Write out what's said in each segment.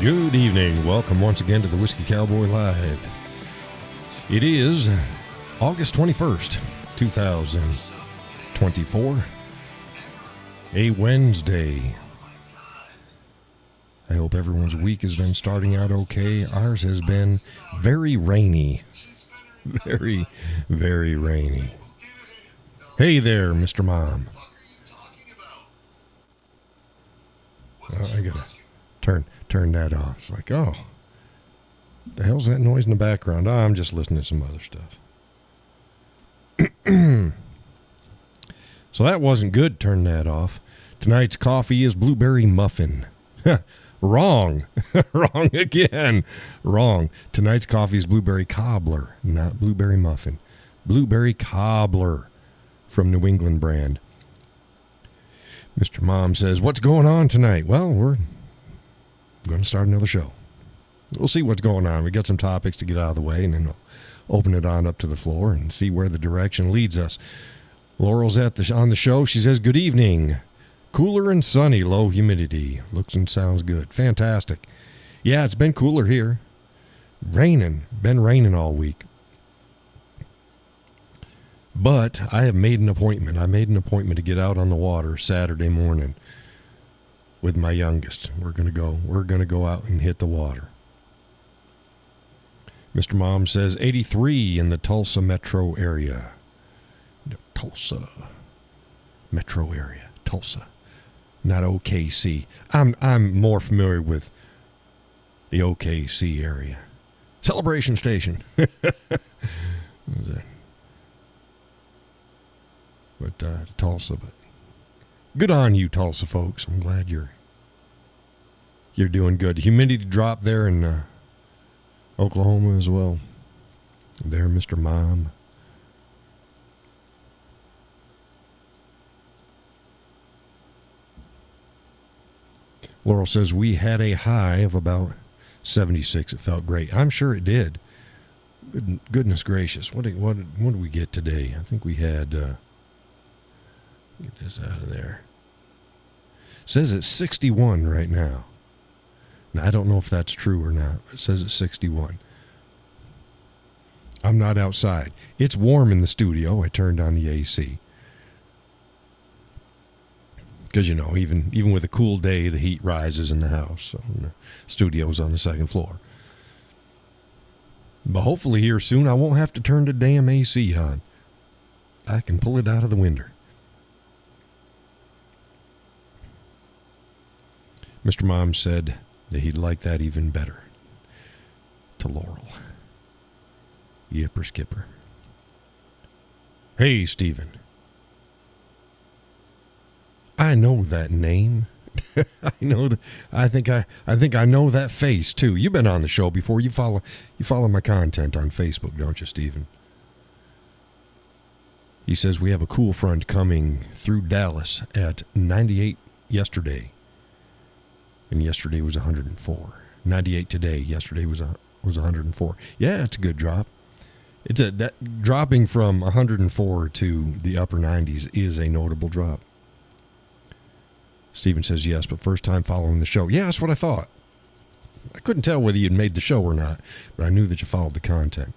Good evening. Welcome once again to the Whiskey Cowboy Live. It is August 21st, 2024, a Wednesday. I hope everyone's week has been starting out okay. Ours has been very rainy. Very, very rainy. Hey there, Mr. Mom. Well, I gotta turn that off. It's like, oh, the hell's that noise in the background? Oh, I'm just listening to some other stuff. So that wasn't good. Turn that off. Tonight's coffee is blueberry muffin. Wrong. Wrong again. Wrong. Tonight's coffee is blueberry cobbler, not blueberry muffin. Blueberry cobbler from New England brand. Mr. Mom says, what's going on tonight? Well, we're going to start another show. We'll see what's going on. We got some topics to get out of the way, and then we'll open it on up to the floor and see where the direction leads us. Laurel's on the show. She says, good evening. Cooler and sunny, low humidity. Looks and sounds good. Fantastic. Yeah, it's been cooler here. Raining. Been raining all week. But I have made an appointment. I made an appointment to get out on the water Saturday morning with my youngest. We're gonna go out and hit the water. Mr. Mom says 83 in the Tulsa metro area. The Tulsa metro area. Tulsa. Not OKC. I'm more familiar with the OKC area. Celebration Station. What is that? But Tulsa, but good on you, Tulsa folks. I'm glad you're doing good. Humidity drop there in Oklahoma as well. There, Mr. Mom. Laurel says we had a high of about 76. It felt great. I'm sure it did. Goodness gracious. What did we get today? I think we had... get this out of there. It says it's 61 right now. Now, I don't know if that's true or not. It says it's 61. I'm not outside. It's warm in the studio. I turned on the AC. Because, you know, even with a cool day, the heat rises in the house. So the studio's on the second floor. But hopefully here soon I won't have to turn the damn AC on. I can pull it out of the window. Mr. Mom said that he'd like that even better. To Laurel. Yipper skipper. Hey, Stephen. I know that name. I think I know that face too. You've been on the show before. You follow my content on Facebook, don't you, Stephen? He says we have a cool front coming through Dallas at 98 yesterday. And yesterday was 104. 98 today. Yesterday was 104. Yeah, it's a good drop. That dropping from 104 to the upper 90s is a notable drop. Stephen says yes, but first time following the show. Yeah, that's what I thought. I couldn't tell whether you'd made the show or not, but I knew that you followed the content.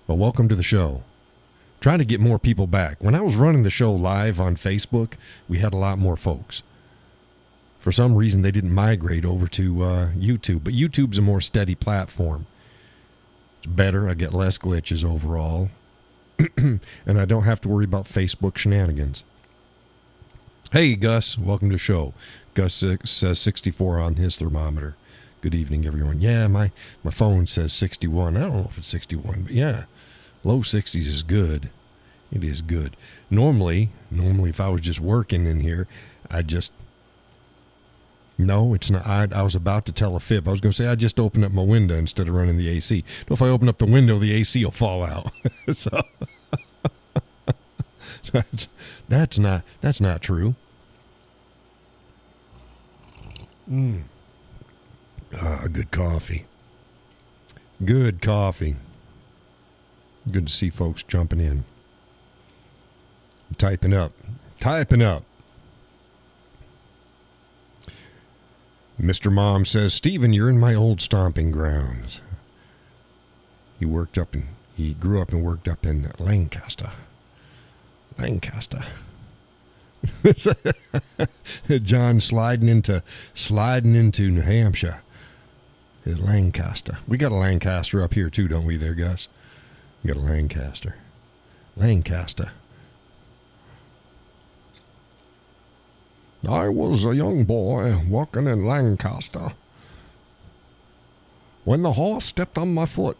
Well, welcome to the show. Trying to get more people back. When I was running the show live on Facebook, we had a lot more folks. For some reason, they didn't migrate over to YouTube, but YouTube's a more steady platform. It's better. I get less glitches overall, and I don't have to worry about Facebook shenanigans. Hey, Gus, welcome to the show. Gus says 64 on his thermometer. Good evening, everyone. Yeah, my phone says 61. I don't know if it's 61, but yeah. Low 60s is good. It is good. Normally, if I was just working in here, no, it's not. I was about to tell a fib. I was going to say I just open up my window instead of running the AC. But if I open up the window, the AC will fall out. So that's not true. Good coffee. Good coffee. Good to see folks jumping in. Typing up. Mr. Mom says, Stephen, you're in my old stomping grounds. He grew up and worked up in Lancaster. John sliding into New Hampshire is Lancaster. We got a Lancaster up here too, don't we there, Gus? We got a Lancaster. I was a young boy walking in Lancaster when the horse stepped on my foot.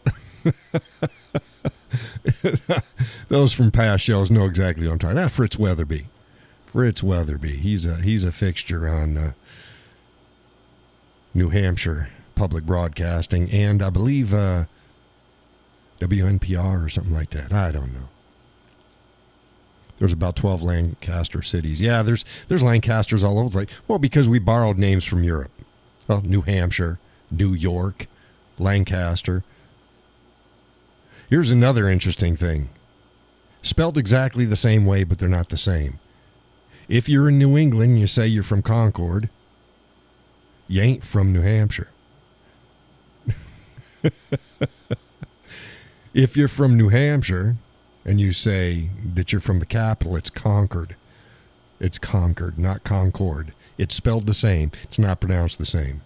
Those from past shows know exactly what I'm talking about. Fritz Weatherby. He's a fixture on New Hampshire public broadcasting, and I believe WNPR or something like that. I don't know. There's about 12 Lancaster cities. Yeah, there's Lancasters all over the place. Well, because we borrowed names from Europe. Well, New Hampshire, New York, Lancaster. Here's another interesting thing. Spelled exactly the same way, but they're not the same. If you're in New England and you say you're from Concord, you ain't from New Hampshire. If you're from New Hampshire and you say that you're from the capital, it's Concord. It's Concord, not Concord. It's spelled the same. It's not pronounced the same.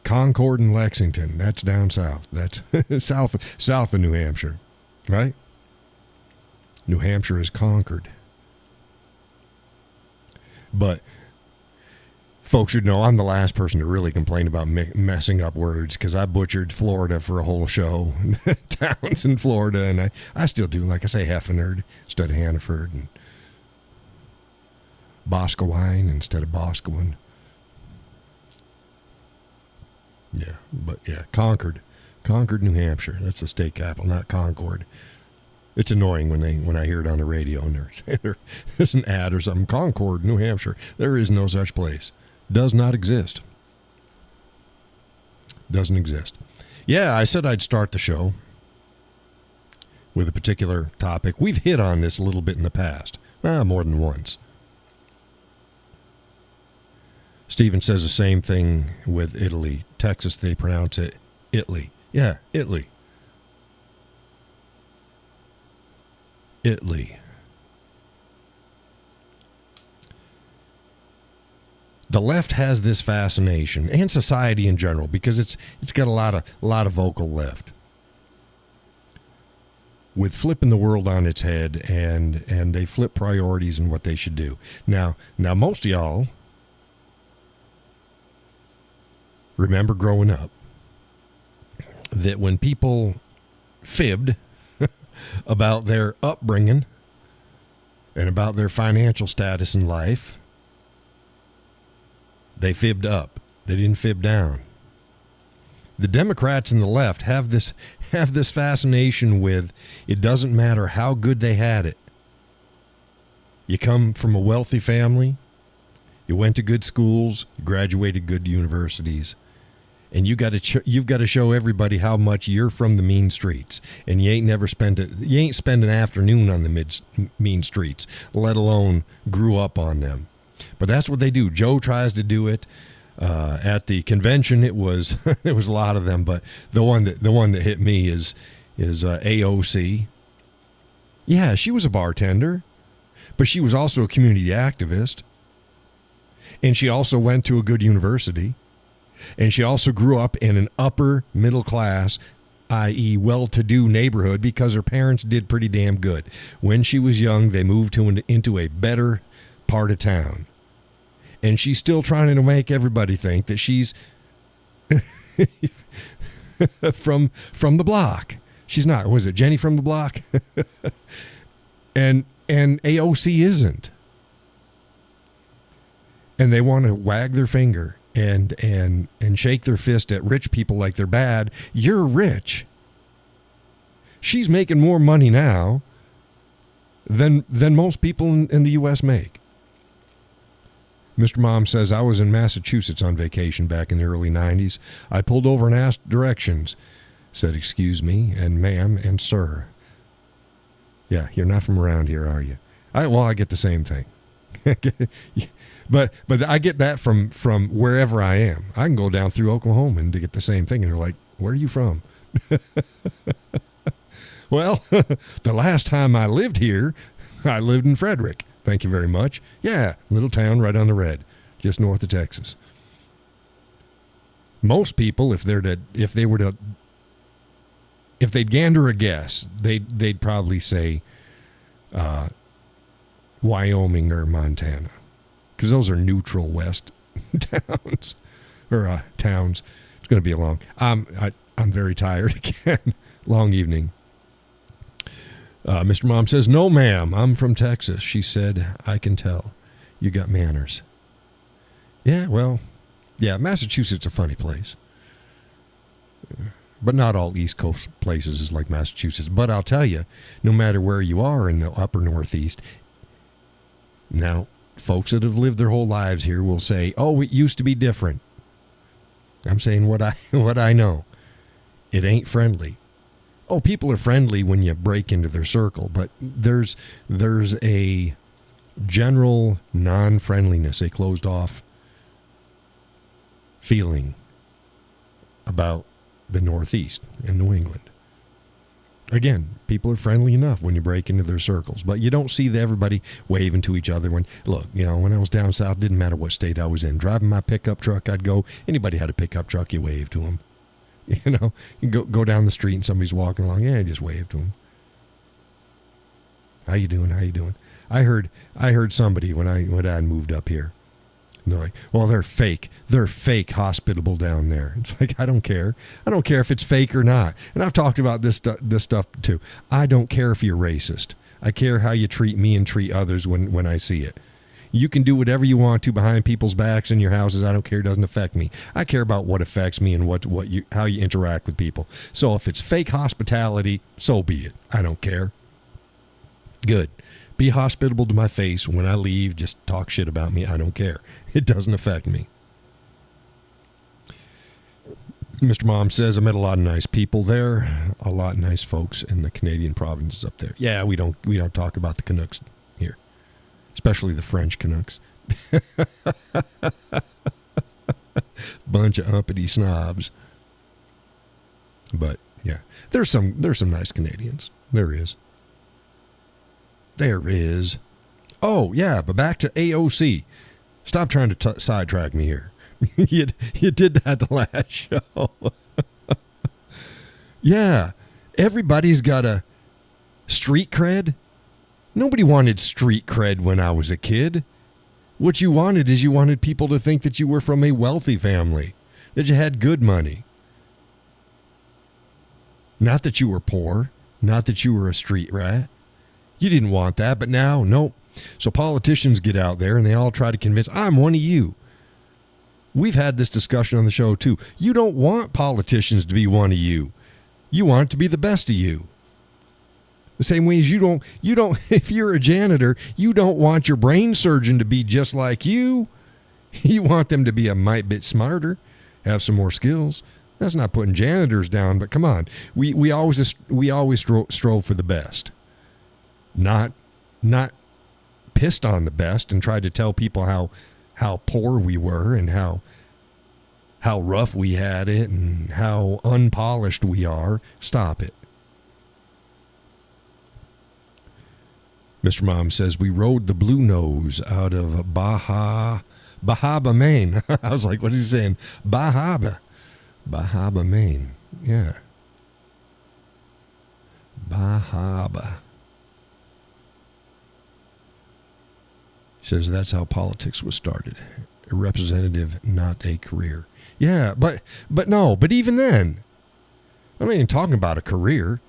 Concord and Lexington, that's down south. That's south of New Hampshire, right? New Hampshire is Concord. But folks should know I'm the last person to really complain about messing up words, because I butchered Florida for a whole show. Towns in Florida, and I still do. Like I say, Heffernerd instead of Hannaford, and Boscawen instead of Boscawen. Yeah, but yeah, Concord, New Hampshire. That's the state capital, not Concord. It's annoying when I hear it on the radio and there's an ad or something. Concord, New Hampshire. There is no such place. Does not exist. Doesn't exist. Yeah, I said I'd start the show with a particular topic. We've hit on this a little bit in the past. More than once. Stephen says the same thing with Italy. Texas, they pronounce it Italy. Yeah, Italy. Italy. The left has this fascination, and society in general, because it's got a lot of vocal left, with flipping the world on its head, and they flip priorities and what they should do. Now most of y'all remember growing up that when people fibbed about their upbringing and about their financial status in life, they fibbed up. They didn't fib down. The Democrats and the left have this fascination with, it doesn't matter how good they had it. You come from a wealthy family, you went to good schools, you graduated good universities, and you've got to show everybody how much you're from the mean streets, and you ain't spent an afternoon on the mean streets, let alone grew up on them. But that's what they do. Joe tries to do it. At the convention, it was there was a lot of them, but the one that hit me is AOC. Yeah, she was a bartender, but she was also a community activist, and she also went to a good university. And she also grew up in an upper middle class, i.e. well-to-do neighborhood, because her parents did pretty damn good. When she was young, they moved into a better part of town. And she's still trying to make everybody think that she's from the block. She's not. Was it Jenny from the block? and AOC isn't. And they want to wag their finger and shake their fist at rich people like they're bad. You're rich. She's making more money now than most people in the U.S. make. Mr. Mom says, I was in Massachusetts on vacation back in the early 90s. I pulled over and asked directions. Said, excuse me, and ma'am, and sir. Yeah, you're not from around here, are you? I get the same thing. but I get that from wherever I am. I can go down through Oklahoma and to get the same thing, and they're like, "Where are you from?" Well, the last time I lived here, I lived in Frederick. Thank you very much. Yeah, little town right on the red, just north of Texas. Most people, if they'd gander a guess, they'd probably say Wyoming or Montana, because those are neutral west towns or towns. It's going to be a long. I'm very tired again. Long evening. Mr. Mom says, "No, ma'am, I'm from Texas." She said, "I can tell. You got manners." Yeah, well, yeah, Massachusetts is a funny place. But not all East Coast places is like Massachusetts. But I'll tell you, no matter where you are in the upper Northeast, now, folks that have lived their whole lives here will say, "Oh, it used to be different." I'm saying what I know. It ain't friendly. Oh, people are friendly when you break into their circle, but there's a general non-friendliness, a closed-off feeling about the Northeast and New England. Again, people are friendly enough when you break into their circles, but you don't see everybody waving to each other. When I was down south, didn't matter what state I was in. Driving my pickup truck, I'd go. Anybody had a pickup truck, you wave to them. You go down the street and somebody's walking along. Yeah, just wave to them. How you doing? How you doing? I heard somebody when I moved up here. And they're like, "Well, they're fake. They're fake hospitable down there." It's like, I don't care. I don't care if it's fake or not. And I've talked about this stuff too. I don't care if you're racist. I care how you treat me and treat others when I see it. You can do whatever you want to behind people's backs in your houses. I don't care. It doesn't affect me. I care about what affects me and how you interact with people. So if it's fake hospitality, so be it. I don't care. Good. Be hospitable to my face when I leave. Just talk shit about me. I don't care. It doesn't affect me. Mr. Mom says, "I met a lot of nice people there. A lot of nice folks in the Canadian provinces up there." Yeah, we don't talk about the Canucks here, especially the French Canucks. Bunch of uppity snobs. But yeah, there's some nice Canadians. There is. Oh, yeah, but back to AOC. Stop trying to sidetrack me here. you did that the last show. Yeah, everybody's got a street cred. Nobody wanted street cred when I was a kid. What you wanted is you wanted people to think that you were from a wealthy family, that you had good money. Not that you were poor, not that you were a street rat. You didn't want that, but now, nope. So politicians get out there and they all try to convince, "I'm one of you." We've had this discussion on the show too. You don't want politicians to be one of you. You want it to be the best of you. The same way as you don't, if you're a janitor, you don't want your brain surgeon to be just like you. You want them to be a mite bit smarter, have some more skills. That's not putting janitors down, but come on. We always strove for the best. Not pissed on the best and tried to tell people how poor we were and how rough we had it and how unpolished we are. Stop it. Mr. Mom says, "We rode the Blue Nose out of Bahaba, Maine." I was like, what is he saying? Bahaba, Maine. Yeah. Bahaba. Says that's how politics was started. A representative, not a career. Yeah, but even then, I'm not even talking about a career.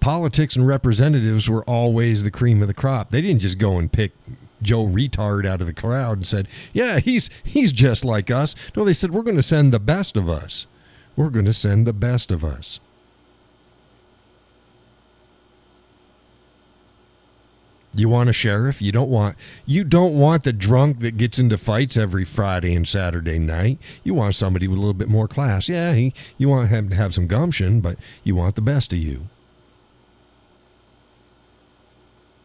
Politics and representatives were always the cream of the crop. They didn't just go and pick Joe Retard out of the crowd and said, "Yeah, he's just like us." No, they said, "We're going to send the best of us. We're going to send the best of us." You want a sheriff? You don't want the drunk that gets into fights every Friday and Saturday night. You want somebody with a little bit more class. Yeah, you want him to have some gumption, but you want the best of you.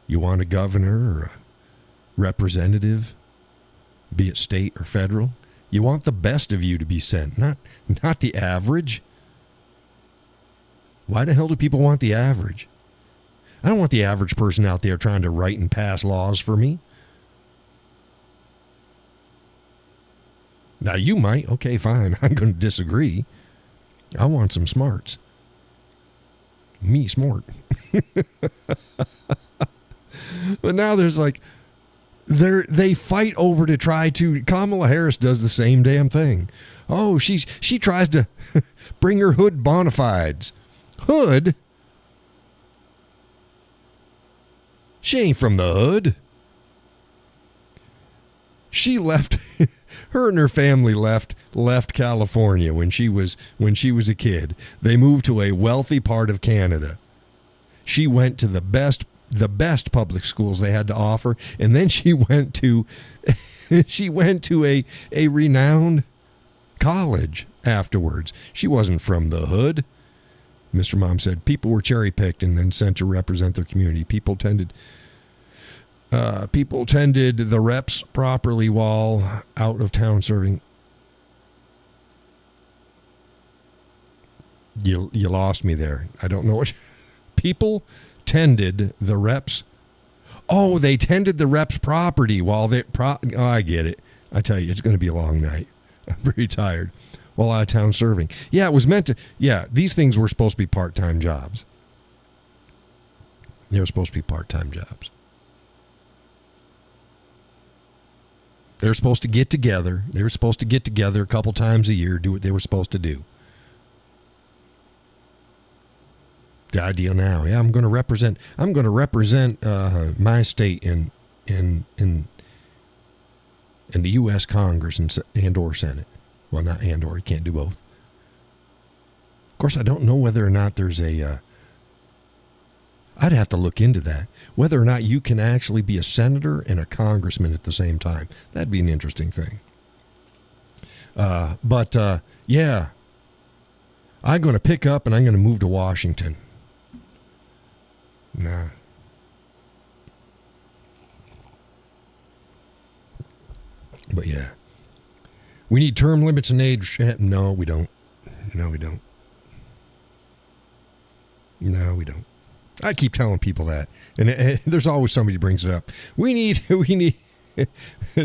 You want a governor or representative, be it state or federal. You want the best of you to be sent, not the average. Why the hell do people want the average? I don't want the average person out there trying to write and pass laws for me. Now, you might. Okay, fine. I'm going to disagree. I want some smarts. Me smart. But now there's like, they fight over to try to, Kamala Harris does the same damn thing. Oh, she tries to bring her hood bona fides. Hood? She ain't from the hood. She left, her and her family left California when she was a kid. They moved to a wealthy part of Canada. She went to the best public schools they had to offer, and then she went to a renowned college afterwards. She wasn't from the hood. Mr. Mom said people were cherry-picked and then sent to represent their community. People tended the reps properly while out of town serving. You lost me there. I don't know what. People tended the reps. Oh, they tended the reps' property while they. I get it. I tell you, it's going to be a long night. I'm pretty tired. While out of town serving. Yeah, it was meant to. Yeah, these things were supposed to be part-time jobs. They were supposed to be part-time jobs. They were supposed to get together. They were supposed to get together a couple times a year, do what they were supposed to do. The idea now, yeah, I'm going to represent my state in the U.S. Congress and or Senate. Well, not and or, you can't do both. Of course, I don't know whether or not there's a. I'd have to look into that. Whether or not you can actually be a senator and a congressman at the same time. That'd be an interesting thing. But yeah, I'm going to pick up and I'm going to move to Washington. Nah. But yeah. We need term limits and age. No, we don't. No, we don't. No, we don't. I keep telling people that. And there's always somebody who brings it up. We need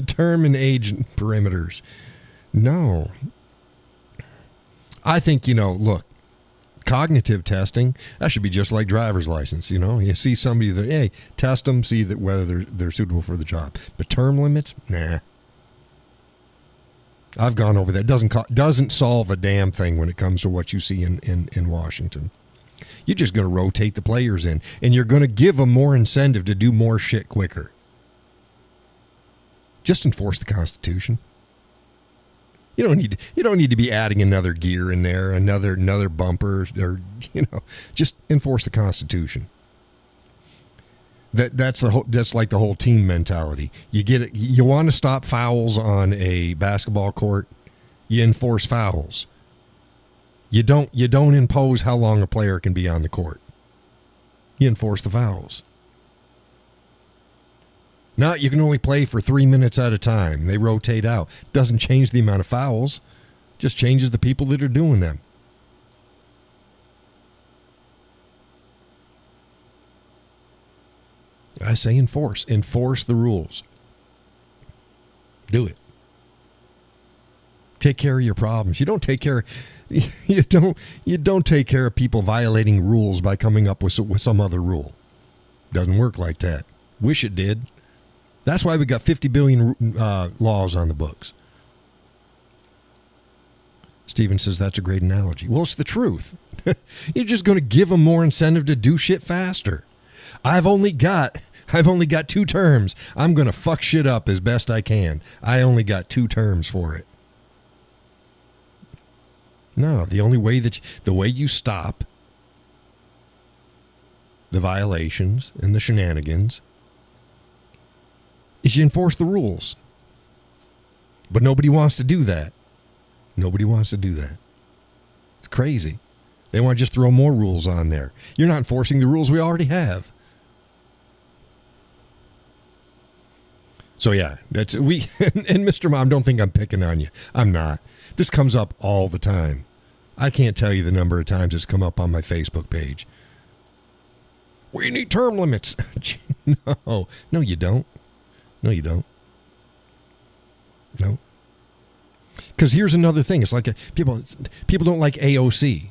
term and age perimeters. No. I think, look, cognitive testing, that should be just like driver's license, You see somebody that, hey, test them, see that whether they're suitable for the job. But term limits, nah. I've gone over that. Doesn't solve a damn thing when it comes to what you see in Washington. You're just going to rotate the players in, and you're going to give them more incentive to do more shit quicker. Just enforce the Constitution. You don't need to be adding another gear in there, another bumper, or just enforce the Constitution. That's like the whole team mentality. You get it. You want to stop fouls on a basketball court, you enforce fouls. You don't impose how long a player can be on the court. You enforce the fouls. Now you can only play for 3 minutes at a time. They rotate out. Doesn't change the amount of fouls. Just changes the people that are doing them. I say enforce. Enforce the rules. Do it. Take care of your problems. You don't take care of people violating rules by coming up with some other rule. Doesn't work like that. Wish it did. That's why we got 50 billion laws on the books. Steven says that's a great analogy. Well, it's the truth. You're just going to give them more incentive to do shit faster. I've only got 2 terms. I'm going to fuck shit up as best I can. I only got 2 terms for it. No, the way you stop the violations and the shenanigans is you enforce the rules. But nobody wants to do that. Nobody wants to do that. It's crazy. They want to just throw more rules on there. You're not enforcing the rules we already have. So yeah, that's we and Mr. Mom, don't think I'm picking on you. I'm not. This comes up all the time. I can't tell you the number of times it's come up on my Facebook page. We need term limits. No, you don't. No, you don't. No. Because here's another thing. It's like people don't like AOC.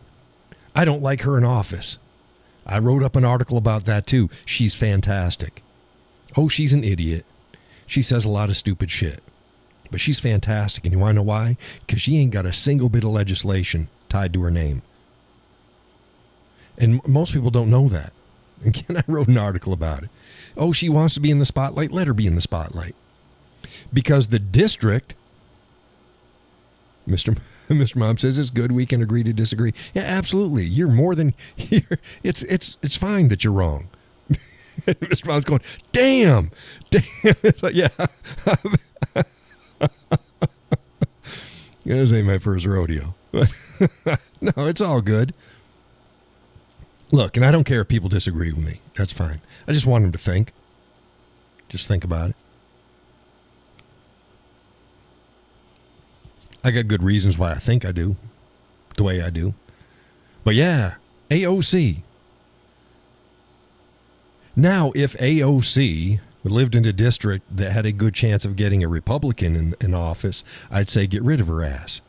I don't like her in office. I wrote up an article about that too. She's fantastic. Oh, she's an idiot. She says a lot of stupid shit. But she's fantastic. And you want to know why? Because she ain't got a single bit of legislation tied to her name. And most people don't know that. Again, I wrote an article about it. Oh, she wants to be in the spotlight. Let her be in the spotlight. Because the district, Mr. Mom says it's good. We can agree to disagree. Yeah, absolutely. You're more than here. It's fine that you're wrong. Mr. Mom's going, damn. It's like, yeah. This ain't my first rodeo. No, it's all good. Look, and I don't care if people disagree with me. That's fine. I just want them to think. Just think about it. I got good reasons why I think I do, the way I do. But yeah, AOC. Now, if AOC lived in a district that had a good chance of getting a Republican in office, I'd say get rid of her ass.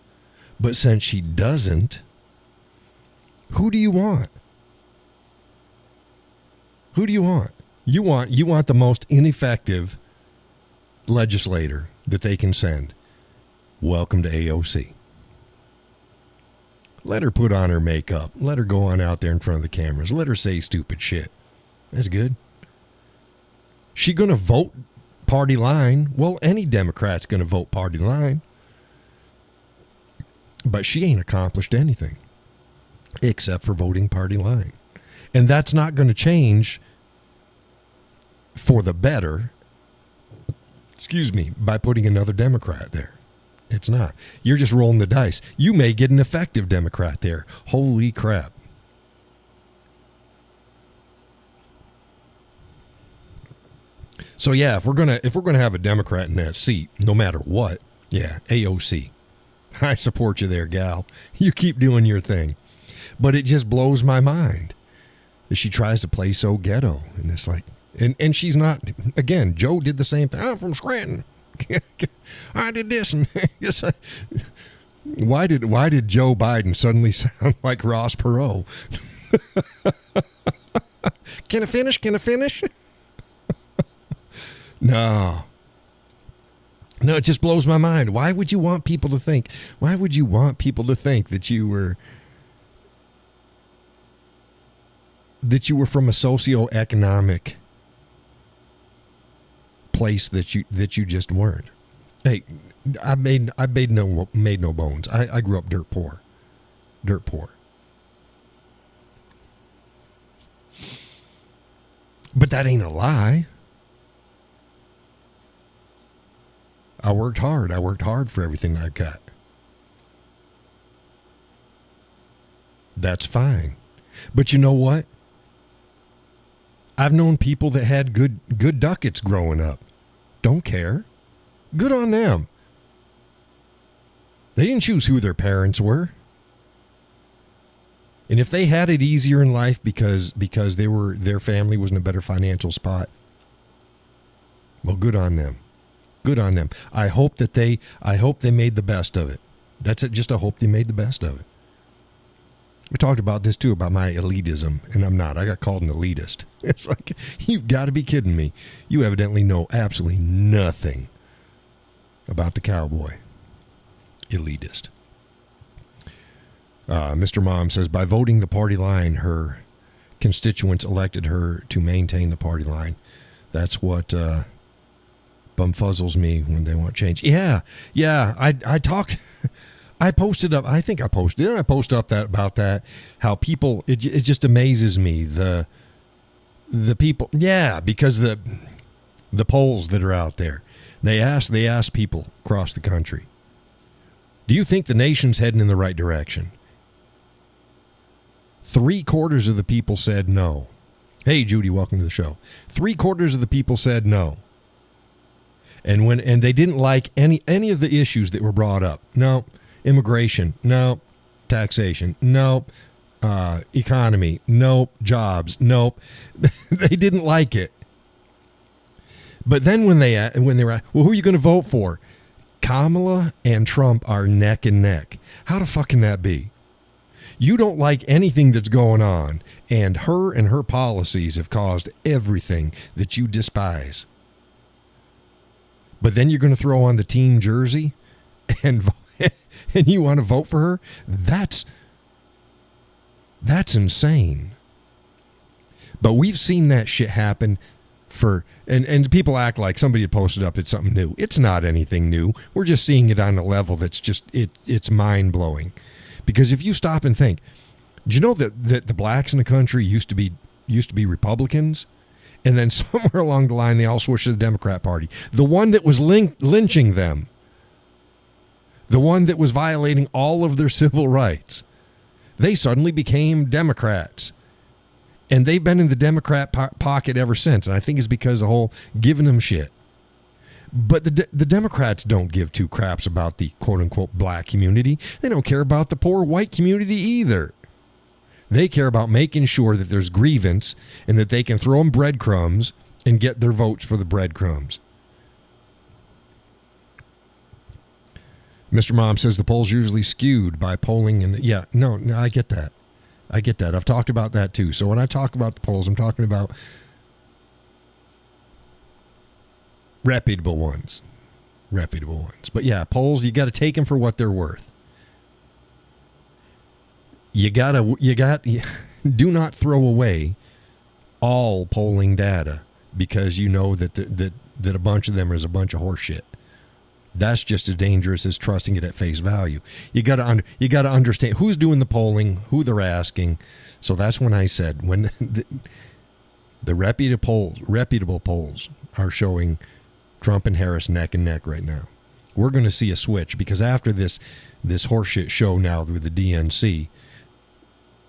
But since she doesn't, who do you want? Who do you want? You want the most ineffective legislator that they can send. Welcome to AOC. Let her put on her makeup. Let her go on out there in front of the cameras. Let her say stupid shit. That's good. She going to vote party line? Well, any Democrat's going to vote party line. But she ain't accomplished anything except for voting party line. And that's not going to change for the better, by putting another Democrat there. It's not. You're just rolling the dice. You may get an effective Democrat there. Holy crap. So yeah, if we're gonna have a Democrat in that seat, no matter what, yeah, AOC. I support you there, gal. You keep doing your thing. But it just blows my mind that she tries to play so ghetto. And it's like, and she's not, again, Joe did the same thing. I'm from Scranton. I did this. And why did Joe Biden suddenly sound like Ross Perot? Can I finish? No, it just blows my mind. Why would you want people to think? Why would you want people to think that you were from a socioeconomic place that you just weren't? Hey, I made no bones. I grew up dirt poor. But that ain't a lie. I worked hard for everything I got. That's fine. But you know what? I've known people that had good ducats growing up. Don't care. Good on them. They didn't choose who their parents were. And if they had it easier in life because their family was in a better financial spot, well, good on them. Good on them. I hope they made the best of it. That's it. Just I hope they made the best of it. We talked about this too, about my elitism, and I'm not. I got called an elitist. It's like, you've got to be kidding me. You evidently know absolutely nothing about the Cowboy. Elitist. Mr. Mom says, by voting the party line, her constituents elected her to maintain the party line. That's what bumfuzzles me when they want change. Yeah. I talked... I posted up, I think I posted, didn't I post up about that? How people, it just amazes me, the people, yeah, because the polls that are out there, they ask people across the country, do you think the nation's heading in the right direction? 3/4 of the people said no. Hey, Judy, welcome to the show. 3/4 of the people said no. And they didn't like any of the issues that were brought up. No, immigration. No, taxation. No, economy. Nope, jobs. Nope. They didn't like it. But then when they were, well, who are you going to vote for? Kamala and Trump are neck and neck. How the fuck can that be? You don't like anything that's going on, and her policies have caused everything that you despise. But then you're going to throw on the team jersey and you want to vote for her? That's insane. But we've seen that shit happen and people act like somebody had posted up it's something new. It's not anything new. We're just seeing it on a level that's just it's mind-blowing. Because if you stop and think, do you know that the blacks in the country used to be Republicans? And then somewhere along the line, they all switched to the Democrat Party. The one that was lynching them. The one that was violating all of their civil rights. They suddenly became Democrats. And they've been in the Democrat pocket ever since. And I think it's because of the whole giving them shit. But the Democrats don't give two craps about the quote-unquote black community. They don't care about the poor white community either. They care about making sure that there's grievance and that they can throw them breadcrumbs and get their votes for the breadcrumbs. Mr. Mom says the polls usually skewed by polling. And yeah, no, I get that. I get that. I've talked about that too. So when I talk about the polls, I'm talking about reputable ones. Reputable ones. But yeah, polls, you got to take them for what they're worth. Do not throw away all polling data because you know that a bunch of them is a bunch of horse shit. That's just as dangerous as trusting it at face value. You got to understand who's doing the polling, who they're asking. So that's when I said when the reputable polls are showing Trump and Harris neck and neck right now. We're going to see a switch because after this horseshit show now with the DNC.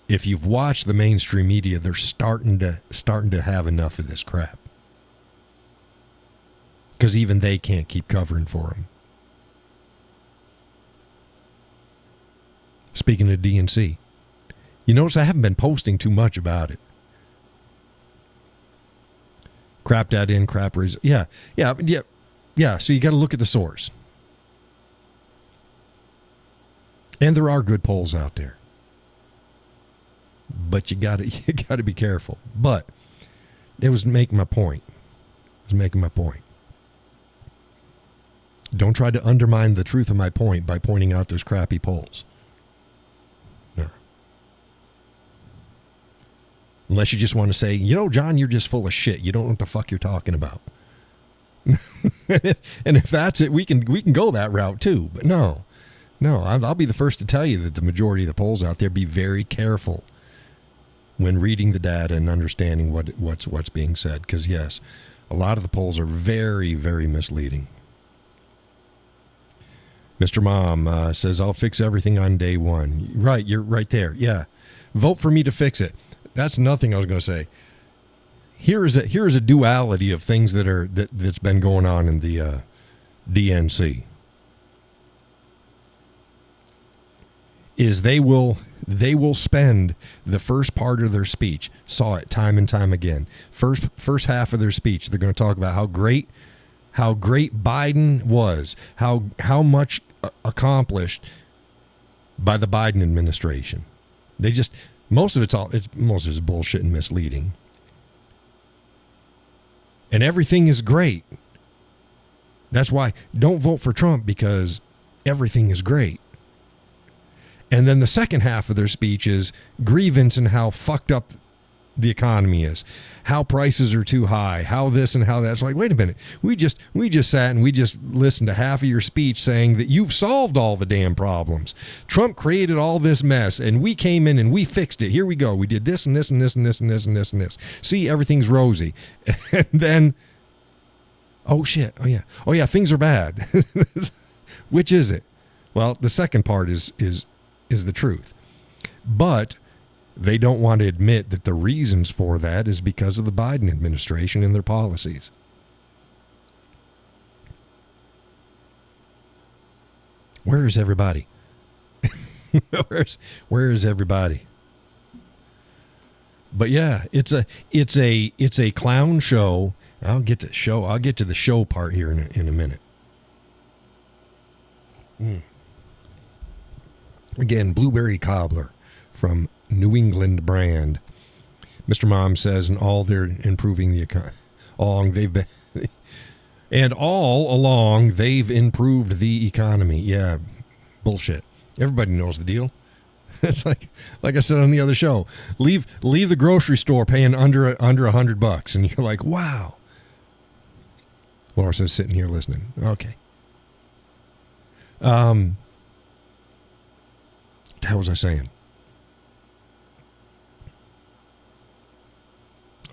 If you've watched the mainstream media, they're starting to have enough of this crap. Because even they can't keep covering for them. Speaking of DNC, you notice I haven't been posting too much about it. Crap that in, crap res. Yeah. So you got to look at the source. And there are good polls out there. But you gotta be careful. But it was making my point. Don't try to undermine the truth of my point by pointing out those crappy polls. No. Unless you just want to say, John, you're just full of shit. You don't know what the fuck you're talking about. And if that's it, we can go that route too. But no, I'll be the first to tell you that the majority of the polls out there, be very careful when reading the data and understanding what's being said. Because, yes, a lot of the polls are very, very misleading. Mr. Mom says, I'll fix everything on day one. Right, you're right there. Yeah. Vote for me to fix it. That's nothing I was going to say. Here is a duality of things that's been going on in the DNC. Is they will spend the first part of their speech. Saw it time and time again. First half of their speech, they're going to talk about how great Biden was, how much accomplished by the Biden administration. They just most of it's bullshit and misleading. And everything is great. That's why don't vote for Trump, because everything is great. And then the second half of their speech is grievance and how fucked up the economy is, how prices are too high, how this and how that. It's like, wait a minute, we just sat and we just listened to half of your speech saying that you've solved all the damn problems. Trump created all this mess and we came in and we fixed it. Here we go. We did this and this and this and this and this and this and this. See, everything's rosy. And then, oh shit, oh yeah, things are bad. Which is it? Well, the second part is the truth. But they don't want to admit that the reasons for that is because of the Biden administration and their policies. Where is everybody? Where is everybody? But yeah, it's a clown show. I'll get to the show part here in a minute. Again, blueberry cobbler from New England brand. Mr. Mom says, and all they're improving the economy. All along they've improved the economy. Yeah, bullshit. Everybody knows the deal. It's like I said on the other show. Leave the grocery store paying under $100, and you're like, wow. Laura says, sitting here listening. Okay. What the hell was I saying?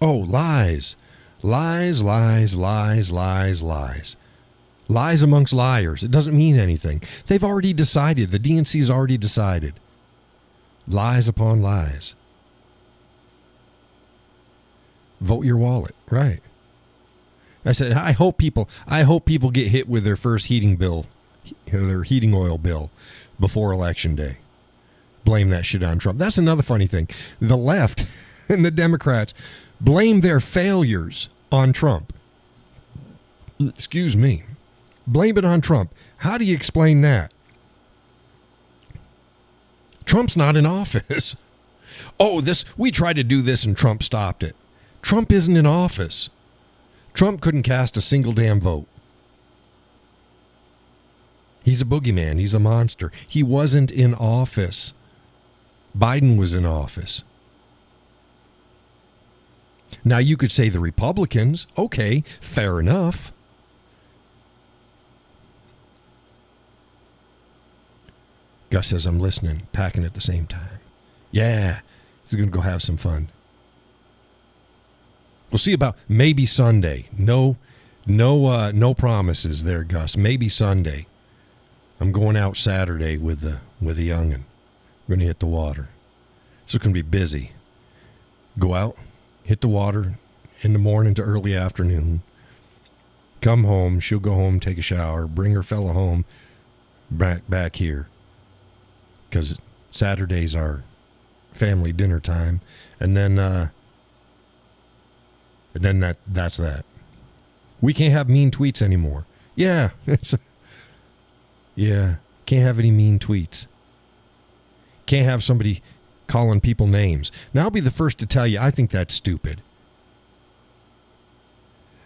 Oh, lies. Lies, lies, lies, lies, lies. Lies amongst liars. It doesn't mean anything. They've already decided. The DNC's already decided. Lies upon lies. Vote your wallet. Right. I said, I hope people get hit with their first heating bill, their heating oil bill before Election Day. Blame that shit on Trump. That's another funny thing. The left and the Democrats blame their failures on Trump. Excuse me. Blame it on Trump. How do you explain that? Trump's not in office. Oh, we tried to do this and Trump stopped it. Trump isn't in office. Trump couldn't cast a single damn vote. He's a boogeyman. He's a monster. He wasn't in office. Biden was in office. Now, you could say the Republicans. Okay, fair enough. Gus says, I'm listening, packing at the same time. Yeah, he's going to go have some fun. We'll see about maybe Sunday. No promises there, Gus. Maybe Sunday. I'm going out Saturday with the young'un. We're going to hit the water. So it's going to be busy. Go out, hit the water in the morning to early afternoon. Come home. She'll go home, take a shower, bring her fella home, back here. Because Saturday's our family dinner time. And then that's that. We can't have mean tweets anymore. Yeah. Yeah. Can't have any mean tweets. Can't have somebody calling people names. Now, I'll be the first to tell you, I think that's stupid.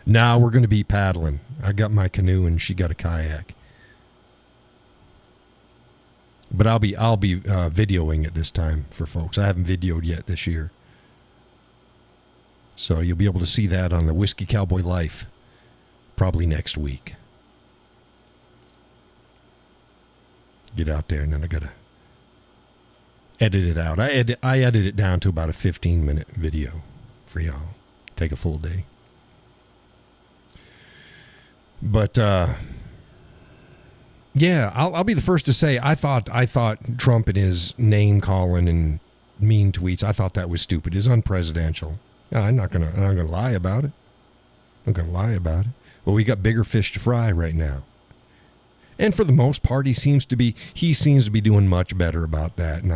Now we're going to be paddling. I got my canoe and she got a kayak. But I'll be videoing it this time for folks. I haven't videoed yet this year. So you'll be able to see that on the Whiskey Cowboy Life probably next week. Get out there, and then I got to edit it out. I edit it down to about a 15-minute video for y'all. Take a full day. But yeah, I'll be the first to say I thought Trump and his name calling and mean tweets, I thought that was stupid. It's unpresidential. I'm not gonna lie about it. I'm gonna lie about it. Well, we got bigger fish to fry right now. And for the most part, he seems to be doing much better about that, and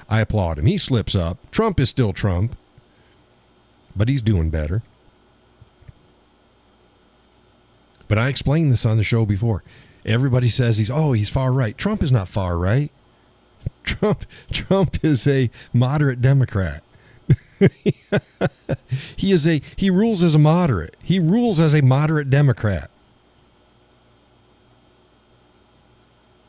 I applaud him. He slips up. Trump is still Trump, but he's doing better. But I explained this on the show before. Everybody says he's far right. Trump is not far right. Trump is a moderate Democrat. He rules as a moderate. He rules as a moderate Democrat.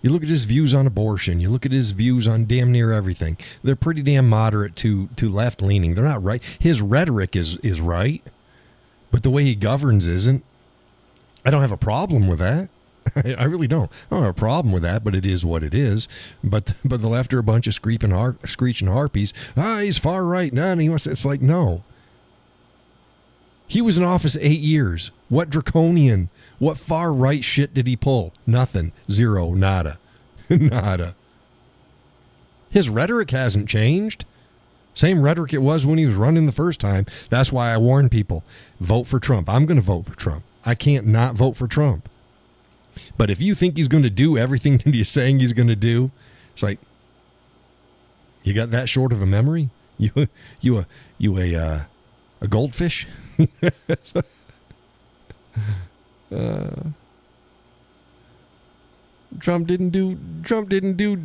You look at his views on abortion. You look at his views on damn near everything. They're pretty damn moderate to left leaning. They're not right. His rhetoric is right, but the way he governs isn't. I don't have a problem with that. I really don't. I don't have a problem with that, but it is what it is. But the left are a bunch of screeching harpies. He's far right. No, he wants. It's like, no. He was in office 8 years. What draconian, what far right shit did he pull? Nothing. Zero. Nada. Nada. His rhetoric hasn't changed. Same rhetoric it was when he was running the first time. That's why I warn people, vote for Trump. I'm going to vote for Trump. I can't not vote for Trump. But if you think he's going to do everything that he's saying he's going to do, it's like, you got that short of a memory? You a goldfish? Trump didn't do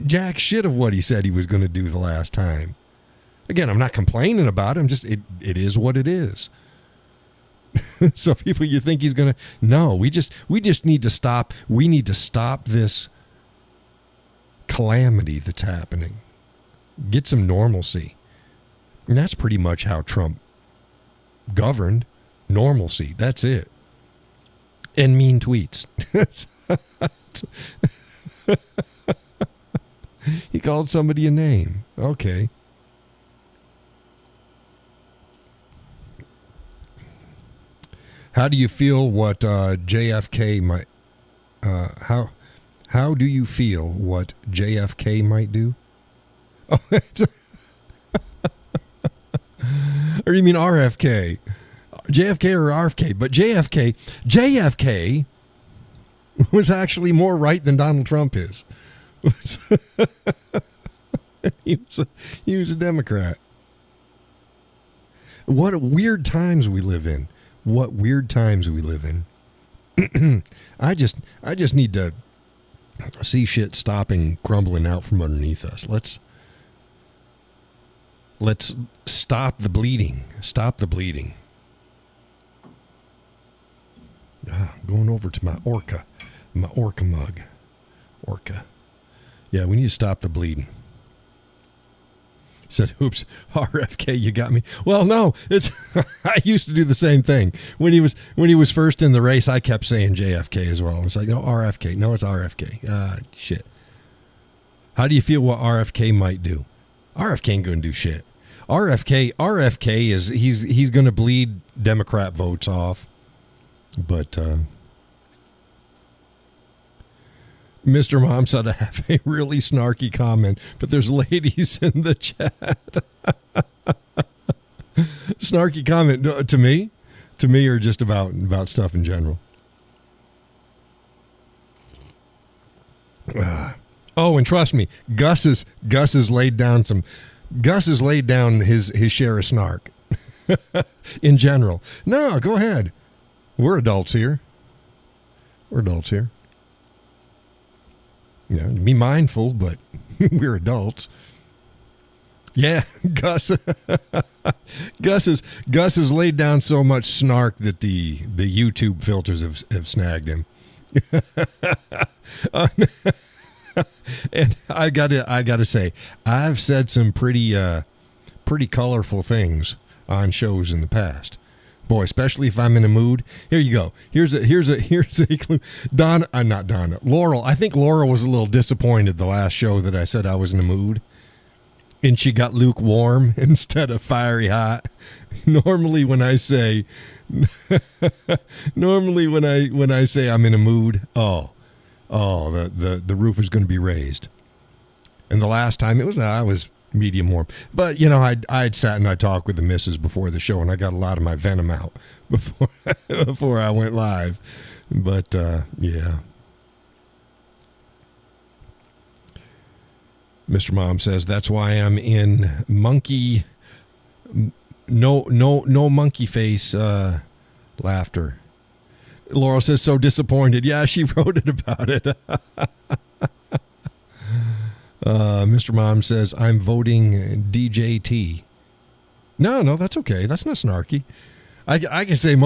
jack shit of what he said he was going to do the last time. Again, I'm not complaining about it. It is what it is. So people, you think he's going to? No, we just need to stop. We need to stop this calamity that's happening. Get some normalcy. And that's pretty much how Trump governed. Normalcy. That's it. And mean tweets. He called somebody a name. Okay. How do you feel what JFK might? How do you feel what JFK might do? Oh, or you mean RFK? JFK or RFK? But JFK was actually more right than Donald Trump is. He was a Democrat. What weird times we live in. What weird times we live in. I just need to see shit stopping crumbling out from underneath us. Let's stop the bleeding. Stop the bleeding. Going over to my orca mug. Orca. Yeah, we need to stop the bleeding. Said, oops, RFK, you got me. Well, no, it's I used to do the same thing. When he was first in the race, I kept saying JFK as well. It's like, no, RFK. No, it's RFK. Shit. How do you feel what RFK might do? RFK ain't going to do shit. RFK is he's going to bleed Democrat votes off. But Mr. Mom said I have a really snarky comment, but there's ladies in the chat. Snarky comment to me or just about stuff in general? Oh, and trust me, Gus has laid down his share of snark in general. No, go ahead. We're adults here. Yeah, be mindful, but we're adults. Yeah, Gus has laid down so much snark that the YouTube filters have snagged him. And I gotta say, I've said some pretty colorful things on shows in the past. Boy, especially if I'm in a mood. Here you go. Here's a clue. Not Donna. Laurel. I think Laurel was a little disappointed the last show that I said I was in a mood, and she got lukewarm instead of fiery hot. Normally when I say I'm in a mood, the roof is going to be raised. And the last time I was medium warm. But, I'd sat and I talked with the missus before the show, and I got a lot of my venom out before I went live. But, yeah. Mr. Mom says, that's why I'm in monkey, no monkey face laughter. Laurel says, so disappointed. Yeah, she wrote it about it. Mr. Mom says, I'm voting DJT. No, that's okay. That's not snarky. I can say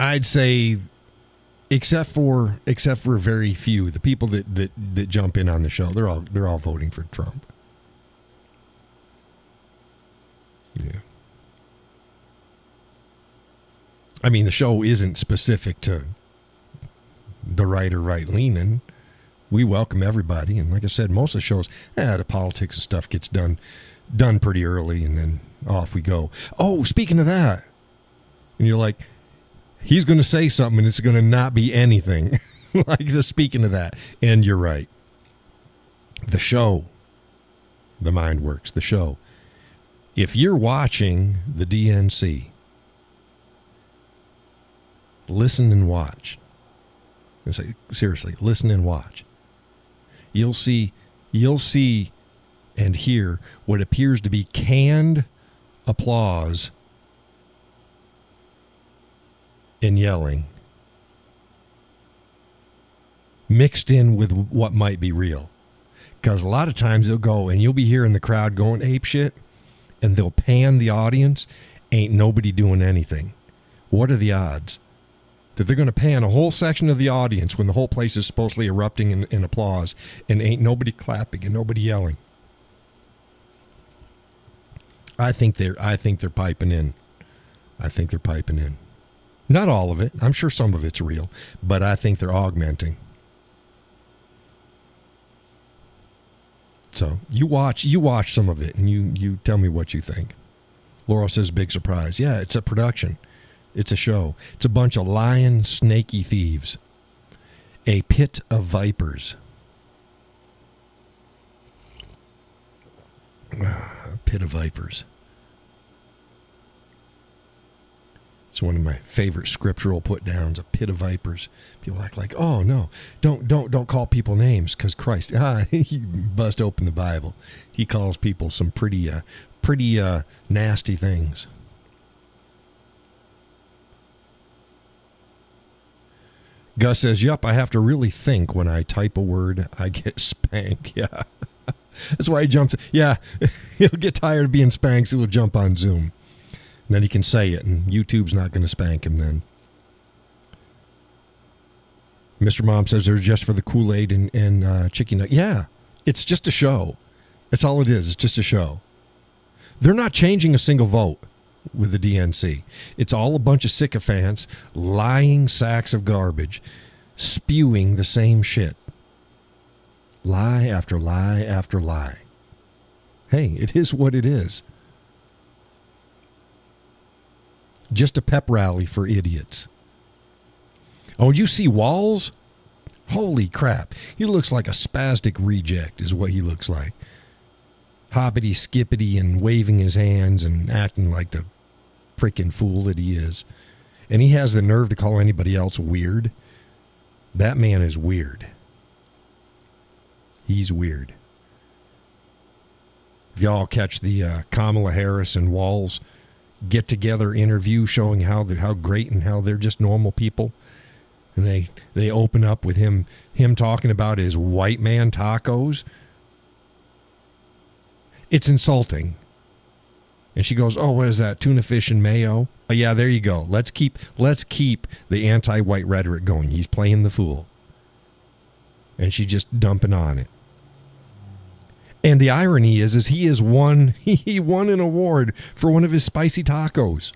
I'd say, except for very few, the people that jump in on the show, they're all voting for Trump. Yeah. I mean, the show isn't specific to the right or right-leaning. We welcome everybody, and like I said, most of the shows, the politics and stuff gets done pretty early, and then off we go. Oh, speaking of that, and you're like, he's going to say something, and it's going to not be anything. Like, just speaking of that, and you're right. The show, The Mind Works, the show. If you're watching the DNC, listen and watch. I say, seriously, listen and watch. You'll see and hear what appears to be canned applause and yelling mixed in with what might be real. Because a lot of times they'll go and you'll be hearing the crowd going ape shit, and they'll pan the audience. Ain't nobody doing anything. What are the odds that they're going to pan a whole section of the audience when the whole place is supposedly erupting in applause, and ain't nobody clapping and nobody yelling? I think they're piping in. I think they're piping in. Not all of it. I'm sure some of it's real, but I think they're augmenting. So you watch some of it, and you tell me what you think. Laurel says, big surprise. Yeah, it's a production. It's a show. It's a bunch of lying, snaky thieves. A pit of vipers. A pit of vipers. It's one of my favorite scriptural put downs, a pit of vipers. People act like, oh no, don't call people names, because Christ, he bust open the Bible. He calls people some pretty nasty things. Gus says, yup, I have to really think when I type a word, I get spanked. Yeah. That's why he jumps. Yeah. He'll get tired of being spanked, so he'll jump on Zoom. And then he can say it, and YouTube's not going to spank him then. Mr. Mom says they're just for the Kool-Aid and chicken nugget. Yeah, it's just a show. That's all it is. It's just a show. They're not changing a single vote with the DNC. It's all a bunch of sycophants, lying sacks of garbage, spewing the same shit. Lie after lie after lie. Hey, it is what it is. Just a pep rally for idiots. Oh, did you see Walls? Holy crap. He looks like a spastic reject is what he looks like. Hoppity, skippity, and waving his hands and acting like the freaking fool that he is. And he has the nerve to call anybody else weird. That man is weird. He's weird. If y'all catch the Kamala Harris and Walls get-together interview showing how great and how they're just normal people, and they open up with him talking about his white man tacos, it's insulting. And she goes, oh, what is that, tuna fish and mayo? Oh, yeah, there you go. Let's keep the anti-white rhetoric going. He's playing the fool. And she's just dumping on it. And the irony is he won an award for one of his spicy tacos.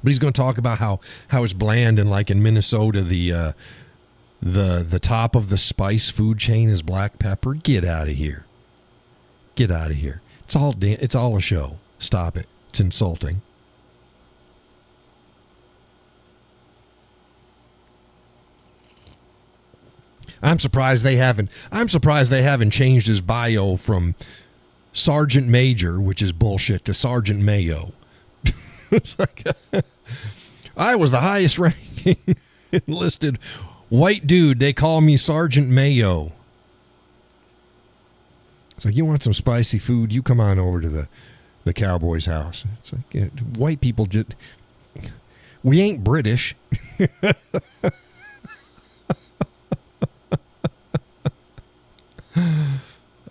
But he's going to talk about how it's bland, and like in Minnesota, the top of the spice food chain is black pepper. Get out of here. Get out of here. It's all a show. Stop it. It's insulting. I'm surprised they haven't changed his bio from Sergeant Major, which is bullshit, to Sergeant Mayo. It's like, I was the highest ranking enlisted white dude. They call me Sergeant Mayo. It's like, you want some spicy food? You come on over to the Cowboy's house. It's like, white people just, we ain't British.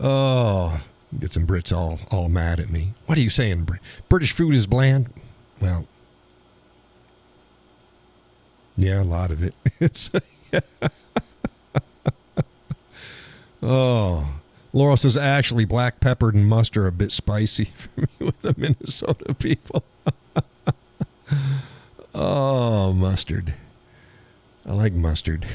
Oh, get some Brits all mad at me. What are you saying? British food is bland? Well, yeah, a lot of it. It's oh, Laurel says, actually, black pepper and mustard are a bit spicy for me with the Minnesota people. Oh, mustard. I like mustard.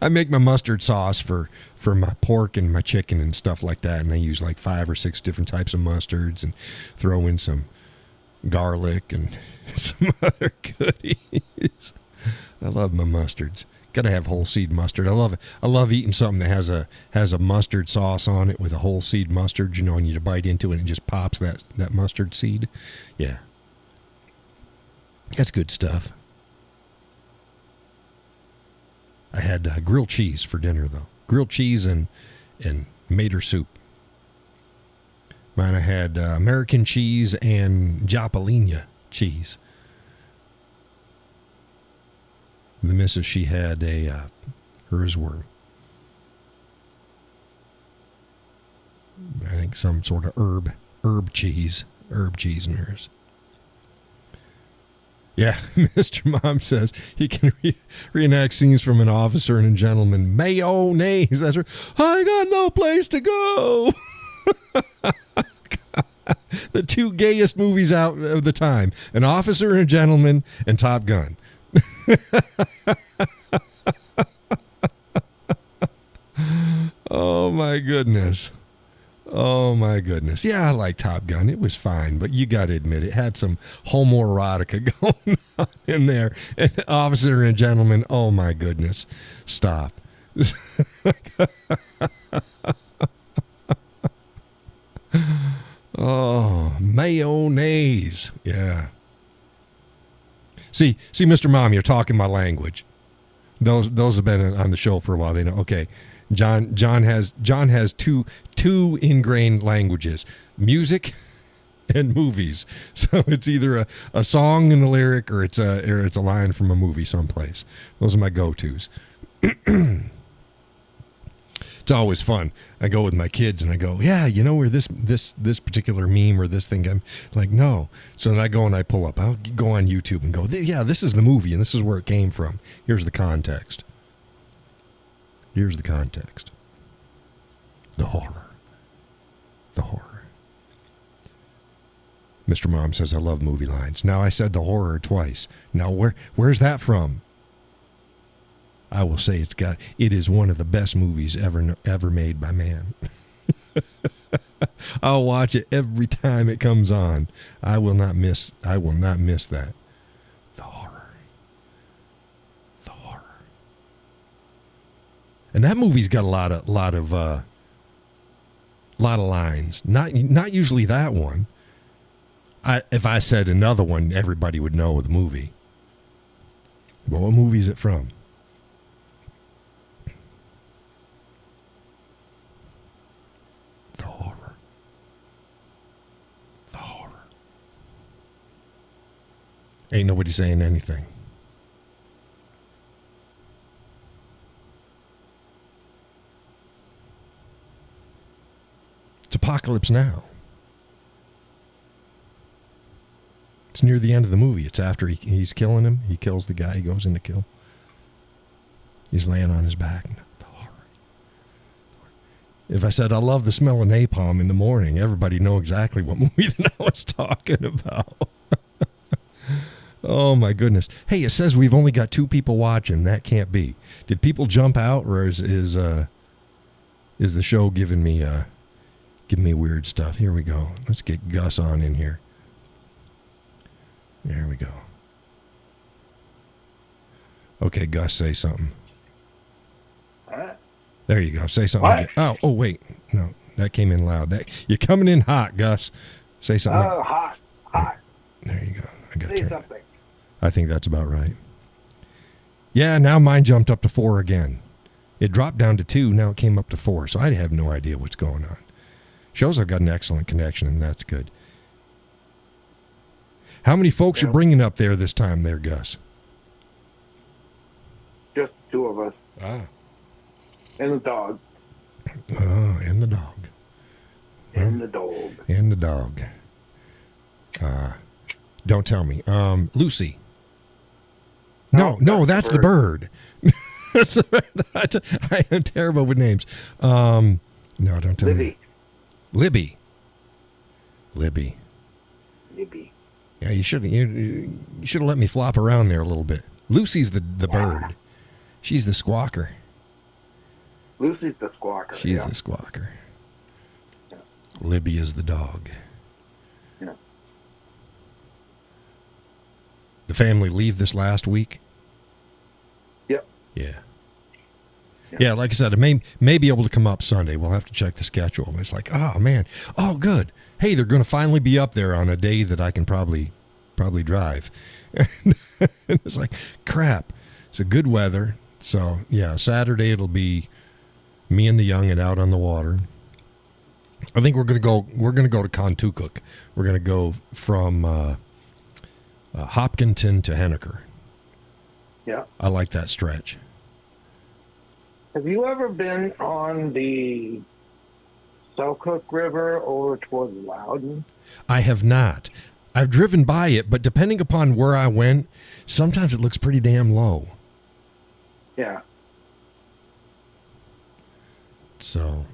I make my mustard sauce for my pork and my chicken and stuff like that, and I use like 5 or 6 different types of mustards and throw in some garlic and some other goodies. I love my mustards. Got to have whole seed mustard. I love it. I love eating something that has a mustard sauce on it with a whole seed mustard, and you bite into it and it just pops that mustard seed. Yeah. That's good stuff. I had grilled cheese for dinner, though. Grilled cheese and mater soup. Mine, I had American cheese and Jopalina cheese. The missus, she had hers were, I think, some sort of herb cheese in hers. Yeah, Mr. Mom says he can reenact scenes from An Officer and a Gentleman. Mayonnaise. That's right. I got no place to go. The two gayest movies out of the time: An Officer and a Gentleman and Top Gun. Oh my goodness. Oh my goodness. Yeah, I like Top Gun. It was fine, but you got to admit it had some homoerotica going on in there. And Officer and Gentleman, oh my goodness. Stop. Oh, mayonnaise. Yeah. See, Mr. Mom, you're talking my language. Those have been on the show for a while. They know. Okay. John has two ingrained languages: music and movies. So it's either a song and a lyric, or it's a line from a movie someplace. Those are my go-tos. It's always fun. I go with my kids and I go, yeah, you know where this particular meme or this thing, I'm like, no. So then I go and I pull up. I'll go on YouTube and go, yeah, this is the movie and this is where it came from. Here's the context. Here's the context. The horror. The horror. Mr. Mom says, I love movie lines. Now I said the horror twice. Now where's that from? I will say it is one of the best movies ever made by man. I'll watch it every time it comes on. I will not miss that. The horror. The horror. And that movie's got a lot of lines. Not usually that one. If I said another one, everybody would know the movie. But what movie is it from? The horror. The horror. Ain't nobody saying anything. It's Apocalypse Now. It's near the end of the movie. It's after he's killing him. He kills the guy he goes in to kill. He's laying on his back. The horror. If I said I love the smell of napalm in the morning, everybody know exactly what movie that I was talking about. Oh my goodness. Hey, it says we've only got 2 people watching. That can't be. Did people jump out, or is the show giving me weird stuff? Here we go. Let's get Gus on in here. There we go. Okay, Gus, say something. All right. There you go. Say something. Oh, wait. No, that came in loud. You're coming in hot, Gus. Say something. Oh, hot. There you go. I got Say something. I think that's about right. Yeah, now mine jumped up to 4 again. It dropped down to 2. Now it came up to 4. So I have no idea what's going on. Shows I've got an excellent connection, and that's good. How many folks are bringing up there this time there, Gus? Just 2 of us. Ah. And the dog. Oh, and the dog. And the dog. And the dog. Don't tell me. Lucy. No, that's the bird. I am terrible with names. No, don't tell me. Libby. Yeah, you should have let me flop around there a little bit. Lucy's the bird. She's the squawker. Lucy's the squawker. She's the squawker. Yeah. Libby is the dog. Yeah. The family leave this last week? Yep. Yeah. Yeah, like I said, it may be able to come up Sunday. We'll have to check the schedule. It's like, oh, man. Oh, good. Hey, they're going to finally be up there on a day that I can probably drive. And it's like, crap. It's a good weather. So yeah, Saturday it'll be me and the young and out on the water. I think we're gonna go. We're gonna go to Contoocook. We're gonna go from Hopkinton to Henniker. Yeah. I like that stretch. Have you ever been on the Selkirk River over towards Loudon? I have not. I've driven by it, but depending upon where I went, sometimes it looks pretty damn low. Yeah. So.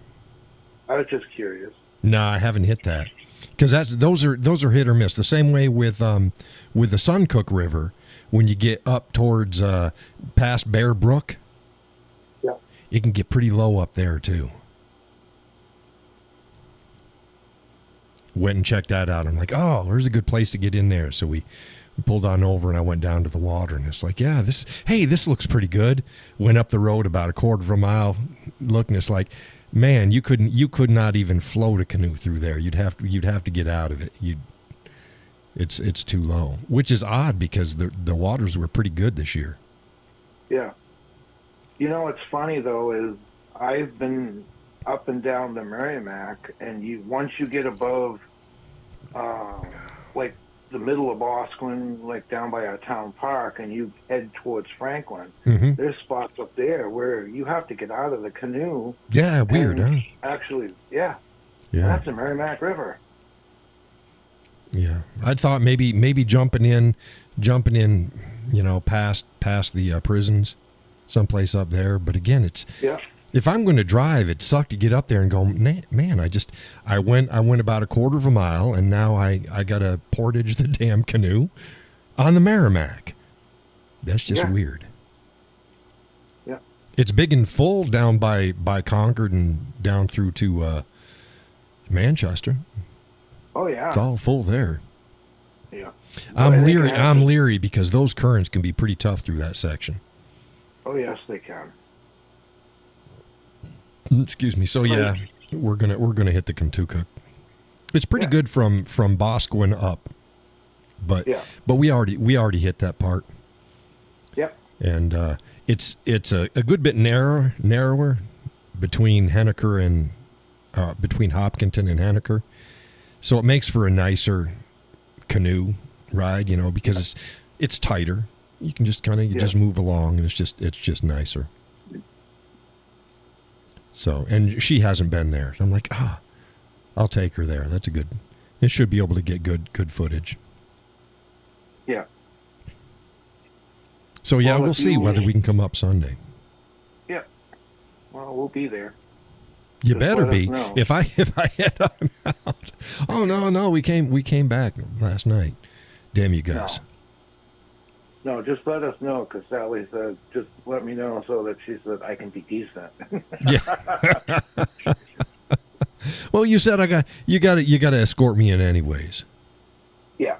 I was just curious. No, I haven't hit that because those are hit or miss. The same way with the Suncook River, when you get up towards past Bear Brook, Yeah. it can get pretty low up there too. Went and checked that out. I'm like, oh, there's a good place to get in there. So we pulled on over and I went down to the water and it's like, yeah, this looks pretty good. Went up the road about a quarter of a mile, looking. It's like, man, you could not even float a canoe through there. You'd have to get out of it. It's too low, which is odd because the waters were pretty good this year. Yeah. You know what's funny though is I've been up and down the Merrimack, and once you get above like the middle of Bosquen, like down by our town park, and you head towards Franklin, there's spots up there where you have to get out of the canoe. Yeah, weird, huh? Actually, yeah. Yeah. That's the Merrimack River. Yeah. I thought maybe jumping in, past the prisons, someplace up there. But again, it's if I'm going to drive, it sucked to get up there and go, man, I went about a quarter of a mile and now I got to portage the damn canoe on the Merrimack. That's just weird. Yeah. It's big and full down by Concord and down through to Manchester. Oh yeah. It's all full there. Yeah. I'm leery because those currents can be pretty tough through that section. Oh yes, they can. Excuse me. So yeah, we're gonna hit the Contoocook. It's pretty good from Bosquen up, but we already hit that part. Yep. And it's a good bit narrower between Henniker and between Hopkinton and Henniker, so it makes for a nicer canoe ride, because it's tighter. You can just just move along, and it's just nicer. So, and she hasn't been there. So I'm like, I'll take her there. That's it should be able to get good footage. Yeah. So yeah, we'll see whether we can come up Sunday. Yeah. Well, we'll be there. You better be. If I head on out. Oh no, we came back last night. Damn you guys. No, just let us know, because Sally said, just let me know so that she said I can be decent. Yeah. Well, you said you got to escort me in anyways. Yeah.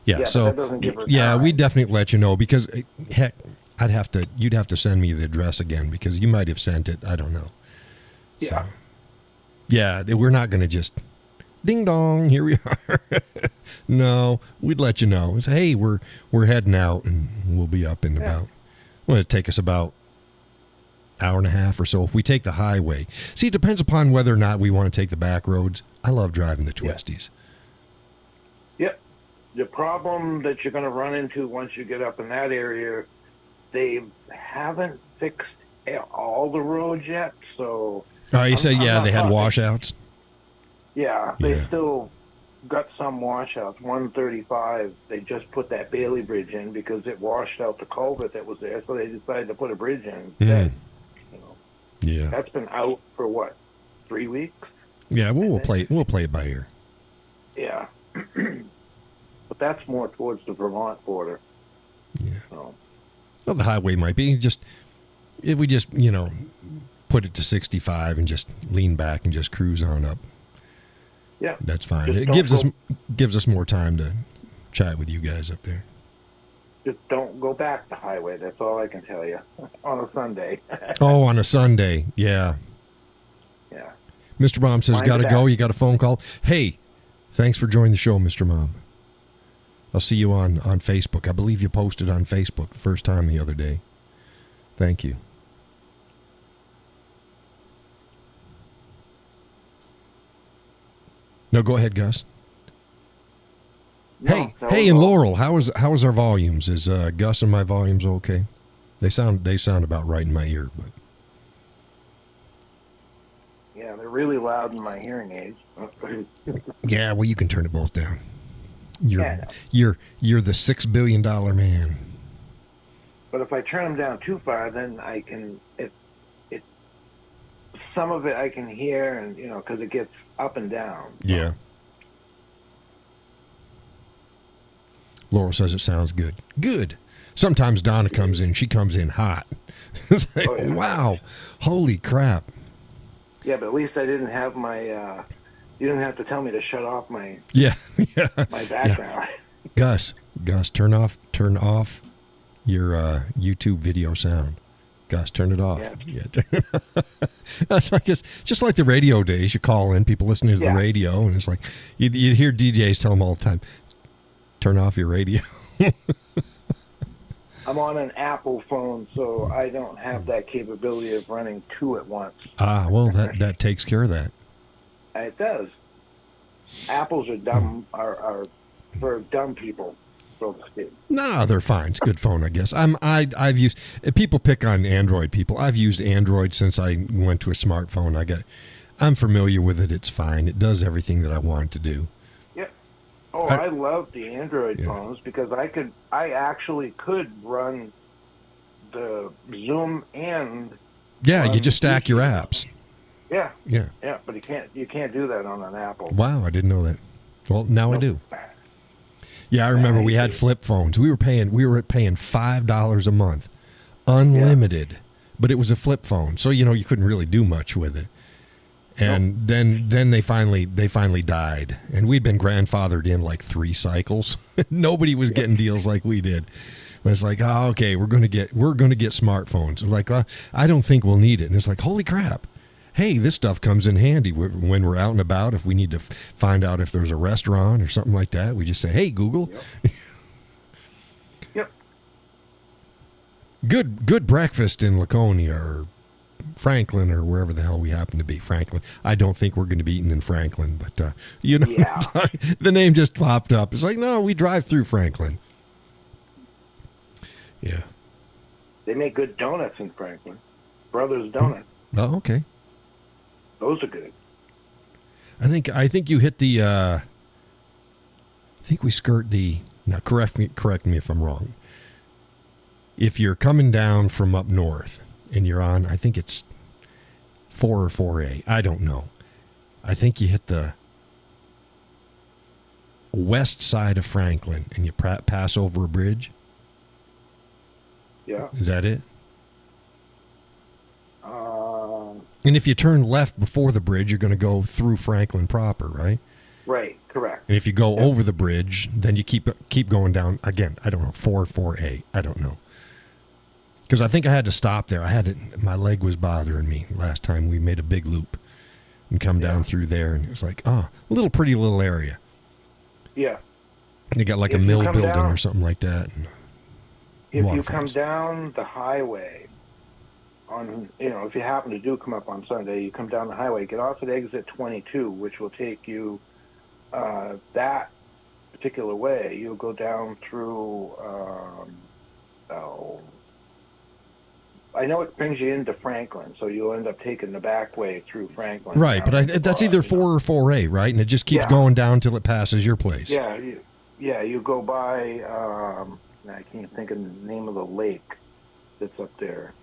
Yeah. So that doesn't give her time. we definitely let you know, because heck, you'd have to send me the address again, because you might have sent it. I don't know. Yeah. So, yeah, we're not going to just ding dong, here we are. No, we'd let you know. It's, hey, we're heading out, and we'll be up in about. Well, it'd take us about hour and a half or so if we take the highway. See, it depends upon whether or not we want to take the back roads. I love driving the twisties. Yep. The problem that you're going to run into once you get up in that area, they haven't fixed all the roads yet. So. You said they had washouts. Yeah, they still got some washouts. 135, they just put that Bailey Bridge in because it washed out the culvert that was there, so they decided to put a bridge in instead. Yeah. That's been out for what, 3 weeks? Yeah, we'll play it by ear. Yeah. But that's more towards the Vermont border. Yeah. So. Well, the highway might be if we just, put it to 65 and just lean back and just cruise on up. Yeah. That's fine. It gives us more time to chat with you guys up there. Just don't go back the highway. That's all I can tell you. On a Sunday. Oh, on a Sunday. Yeah. Yeah. Mr. Mom says, got to go. You got a phone call. Hey, thanks for joining the show, Mr. Mom. I'll see you on Facebook. I believe you posted on Facebook the first time the other day. Thank you. No, go ahead, Gus. No, hey, and Laurel, how is our volumes? Is Gus and my volumes okay? They sound about right in my ear, but yeah, they're really loud in my hearing aids. yeah, well, you can turn it both down. You're the $6 billion man. But if I turn them down too far, then I can some of it I can hear, and because it gets up and down. Yeah. Laurel says it sounds good. Good. Sometimes Donna comes in. She comes in hot. It's like, oh, yeah. Wow. Holy crap. Yeah, but at least I didn't have my, you didn't have to tell me to shut off my, my background. Yeah. Gus, turn off your YouTube video sound. Gus, turn it off. Yeah. That's like it's just like the radio days. You call in, people listening to the radio, and it's like you hear DJs tell them all the time, turn off your radio. I'm on an Apple phone, so I don't have that capability of running two at once. Ah, well, that takes care of that. It does. Apples are dumb, are for dumb people. No, they're fine. It's a good phone, I guess. I've used. People pick on Android people. I've used Android since I went to a smartphone. I'm familiar with it. It's fine. It does everything that I want it to do. Yeah. Oh, I love the Android phones because I actually could run the Zoom and you just stack your apps. Yeah. Yeah. Yeah, but you can't do that on an Apple. Wow, I didn't know that. Well, now I do. Yeah, I remember we had flip phones. We were paying $5 a month, unlimited, but it was a flip phone, so you couldn't really do much with it. And then they finally died, and we'd been grandfathered in like 3 cycles. Nobody was getting deals like we did. But it's like, oh, okay, we're gonna get smartphones. Like, I don't think we'll need it, and it's like, holy crap. Hey, this stuff comes in handy when we're out and about. If we need to find out if there's a restaurant or something like that, we just say, hey, Google. Yep. Good breakfast in Laconia or Franklin or wherever the hell we happen to be. Franklin. I don't think we're going to be eating in Franklin, but, the name just popped up. It's like, no, we drive through Franklin. Yeah. They make good donuts in Franklin. Brothers Donuts. Oh, okay. Those are good. I think you hit the. I think we skirt the. Now, correct me if I'm wrong. If you're coming down from up north and you're on, I think it's 4 or 4A. I don't know. I think you hit the west side of Franklin and you pass over a bridge. Yeah. Is that it? And if you turn left before the bridge, you're going to go through Franklin proper, right? Right, correct. And if you go over the bridge, then you keep going down. Again, I don't know, 4A. I don't know. Because I think I had to stop there. My leg was bothering me last time we made a big loop and come down through there. And it was like, pretty little area. Yeah. They got like a mill building or something like that. If you come down the highway, if you happen to come up on Sunday, you come down the highway, get off at exit 22, which will take you that particular way. You'll go down through, I know it brings you into Franklin, so you'll end up taking the back way through Franklin. Right, but that's either 4 or 4A, right? And it just keeps going down till it passes your place. Yeah, you go by, I can't think of the name of the lake that's up there.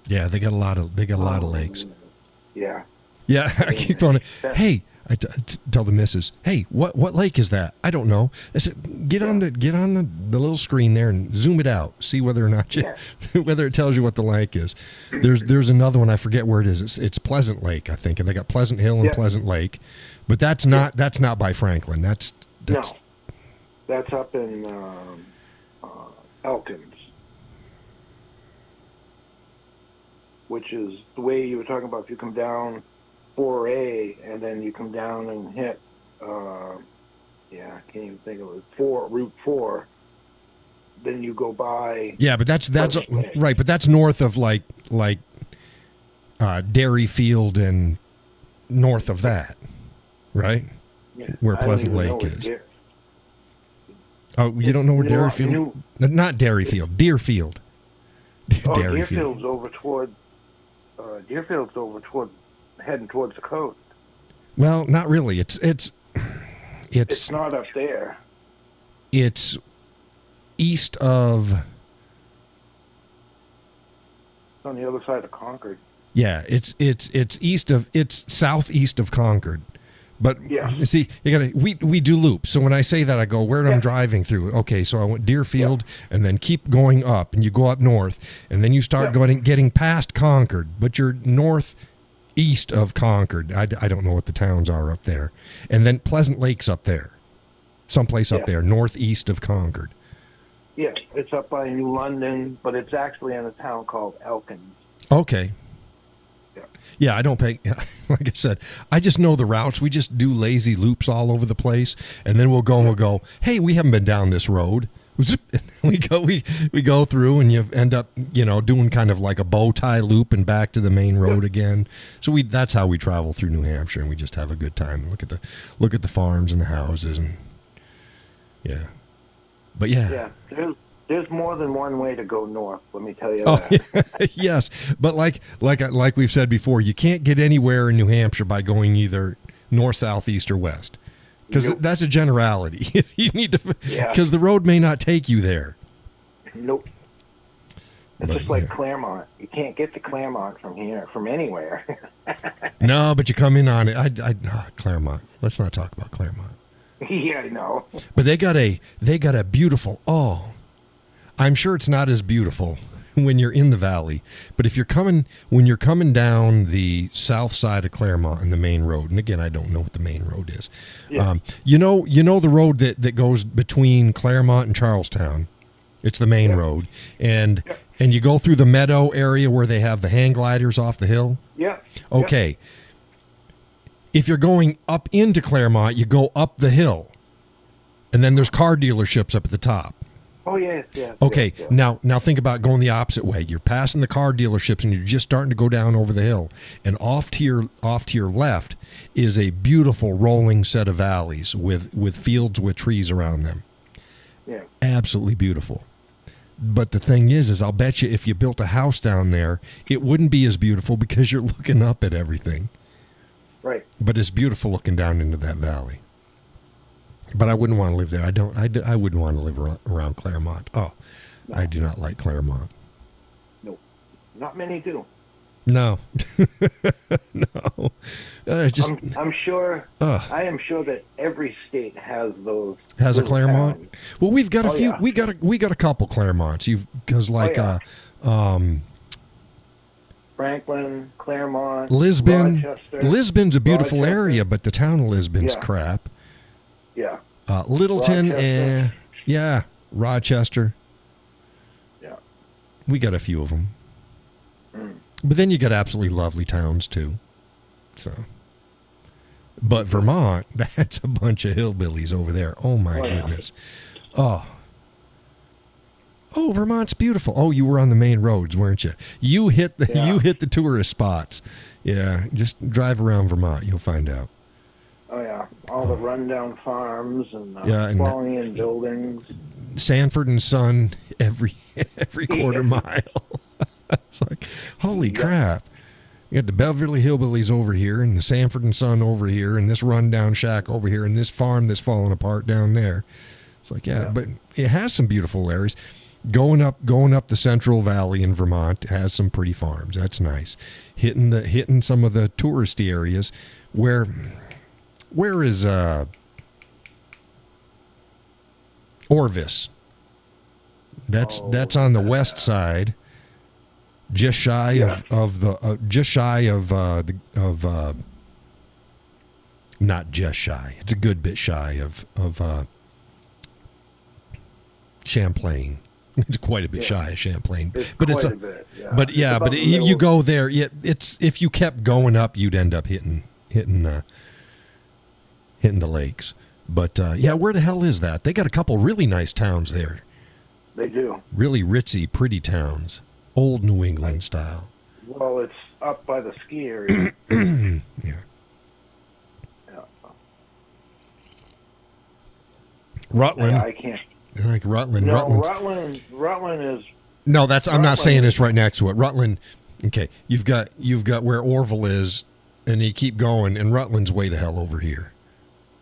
Yeah, they got a lot of lakes. Yeah. Yeah, I keep going. Hey, I tell the missus, hey, what lake is that? I don't know. I said, get on the little screen there and zoom it out. See whether or not whether it tells you what the lake is. There's another one, I forget where it is. It's Pleasant Lake, I think, and they got Pleasant Hill and Pleasant Lake, but that's not by Franklin. That's up in Elkins, which is the way you were talking about. If you come down 4A and then you come down and hit, I can't even think of it, Route 4, then you go by. Yeah, but that's right. But that's north of like Dairy Field and north of that, right? Yeah, where Pleasant Lake is. Oh, you don't know where Dairy Field? Not Dairy Field, Deerfield. Deerfield's over toward. Deerfield's over toward heading towards the coast. Well, not really. It's not up there. It's east of. It's on the other side of Concord. Yeah, it's southeast of Concord. But you see, we do loops. So when I say that, I go, where I'm driving through. Okay, so I went Deerfield and then keep going up, and you go up north, and then you start getting past Concord, but you're northeast of Concord. I don't know what the towns are up there. And then Pleasant Lake's up there, someplace up there, northeast of Concord. Yeah, it's up by New London, but it's actually in a town called Elkins. Okay. Yeah, I don't pay. Like I said, I just know the routes. We just do lazy loops all over the place, and then we'll go. Hey, we haven't been down this road. We go through, and you end up, doing kind of like a bow tie loop and back to the main road again. So that's how we travel through New Hampshire, and we just have a good time. Look at the farms and the houses, and but yeah. There's more than one way to go north, let me tell you that. Yes, but like we've said before, you can't get anywhere in New Hampshire by going either north, south, east, or west, because that's a generality. You need to, because the road may not take you there. Nope. It's just like Claremont. You can't get to Claremont from anywhere. No, but you come in on it. Claremont. Let's not talk about Claremont. Yeah, I know. But they got a beautiful. I'm sure it's not as beautiful when you're in the valley, but when you're coming down the south side of Claremont in the main road, and again, I don't know what the main road is. Yeah. You know the road that goes between Claremont and Charlestown. It's the main road, and you go through the meadow area where they have the hang gliders off the hill. Yeah. Okay. Yeah. If you're going up into Claremont, you go up the hill, and then there's car dealerships up at the top. Oh, yeah. Okay, Now think about going the opposite way. You're passing the car dealerships, and you're just starting to go down over the hill. And off to your left is a beautiful rolling set of valleys with fields with trees around them. Yeah. Absolutely beautiful. But the thing is I'll bet you if you built a house down there, it wouldn't be as beautiful because you're looking up at everything. Right. But it's beautiful looking down into that valley. But I wouldn't want to live there. I wouldn't want to live around Claremont. Oh, no. I do not like Claremont. No, not many do. No, no. I'm sure. I am sure that every state has those. Has a Claremont? Towns. Well, we've got a few. Yeah. We got a couple Claremonts. Franklin, Claremont, Lisbon. Rochester. Lisbon's a beautiful area, but the town of Lisbon's crap. Yeah. Littleton, Rochester. Rochester. Yeah. We got a few of them. But then you got absolutely lovely towns too. So, but Vermont, that's a bunch of hillbillies over there. Oh my goodness. Oh, Vermont's beautiful. Oh, you were on the main roads, weren't you? You hit the tourist spots. Yeah, just drive around Vermont, you'll find out. Oh yeah, all the rundown farms and falling in buildings. Sanford and Son every quarter mile. It's like, holy crap! You got the Beverly Hillbillies over here, and the Sanford and Son over here, and this rundown shack over here, and this farm that's falling apart down there. It's like, but it has some beautiful areas. Going up the Central Valley in Vermont has some pretty farms. That's nice. Hitting some of the touristy areas where is Orvis? That's on the west side, just shy of not just shy. It's a good bit shy of Champlain. It's quite a bit shy of Champlain, but it's a bit, but you go there. It's if you kept going up, you'd end up hitting the lakes. But where the hell is that? They got a couple really nice towns there. They do. Really ritzy, pretty towns. Old New England style. Well, it's up by the ski area. Yeah. Rutland. Yeah, I can't. Like Rutland. No, Rutland is. No, that's. I'm not saying Rutland it's right next to it. Rutland. Okay, you've got where Orville is, and you keep going, and Rutland's way to hell over here.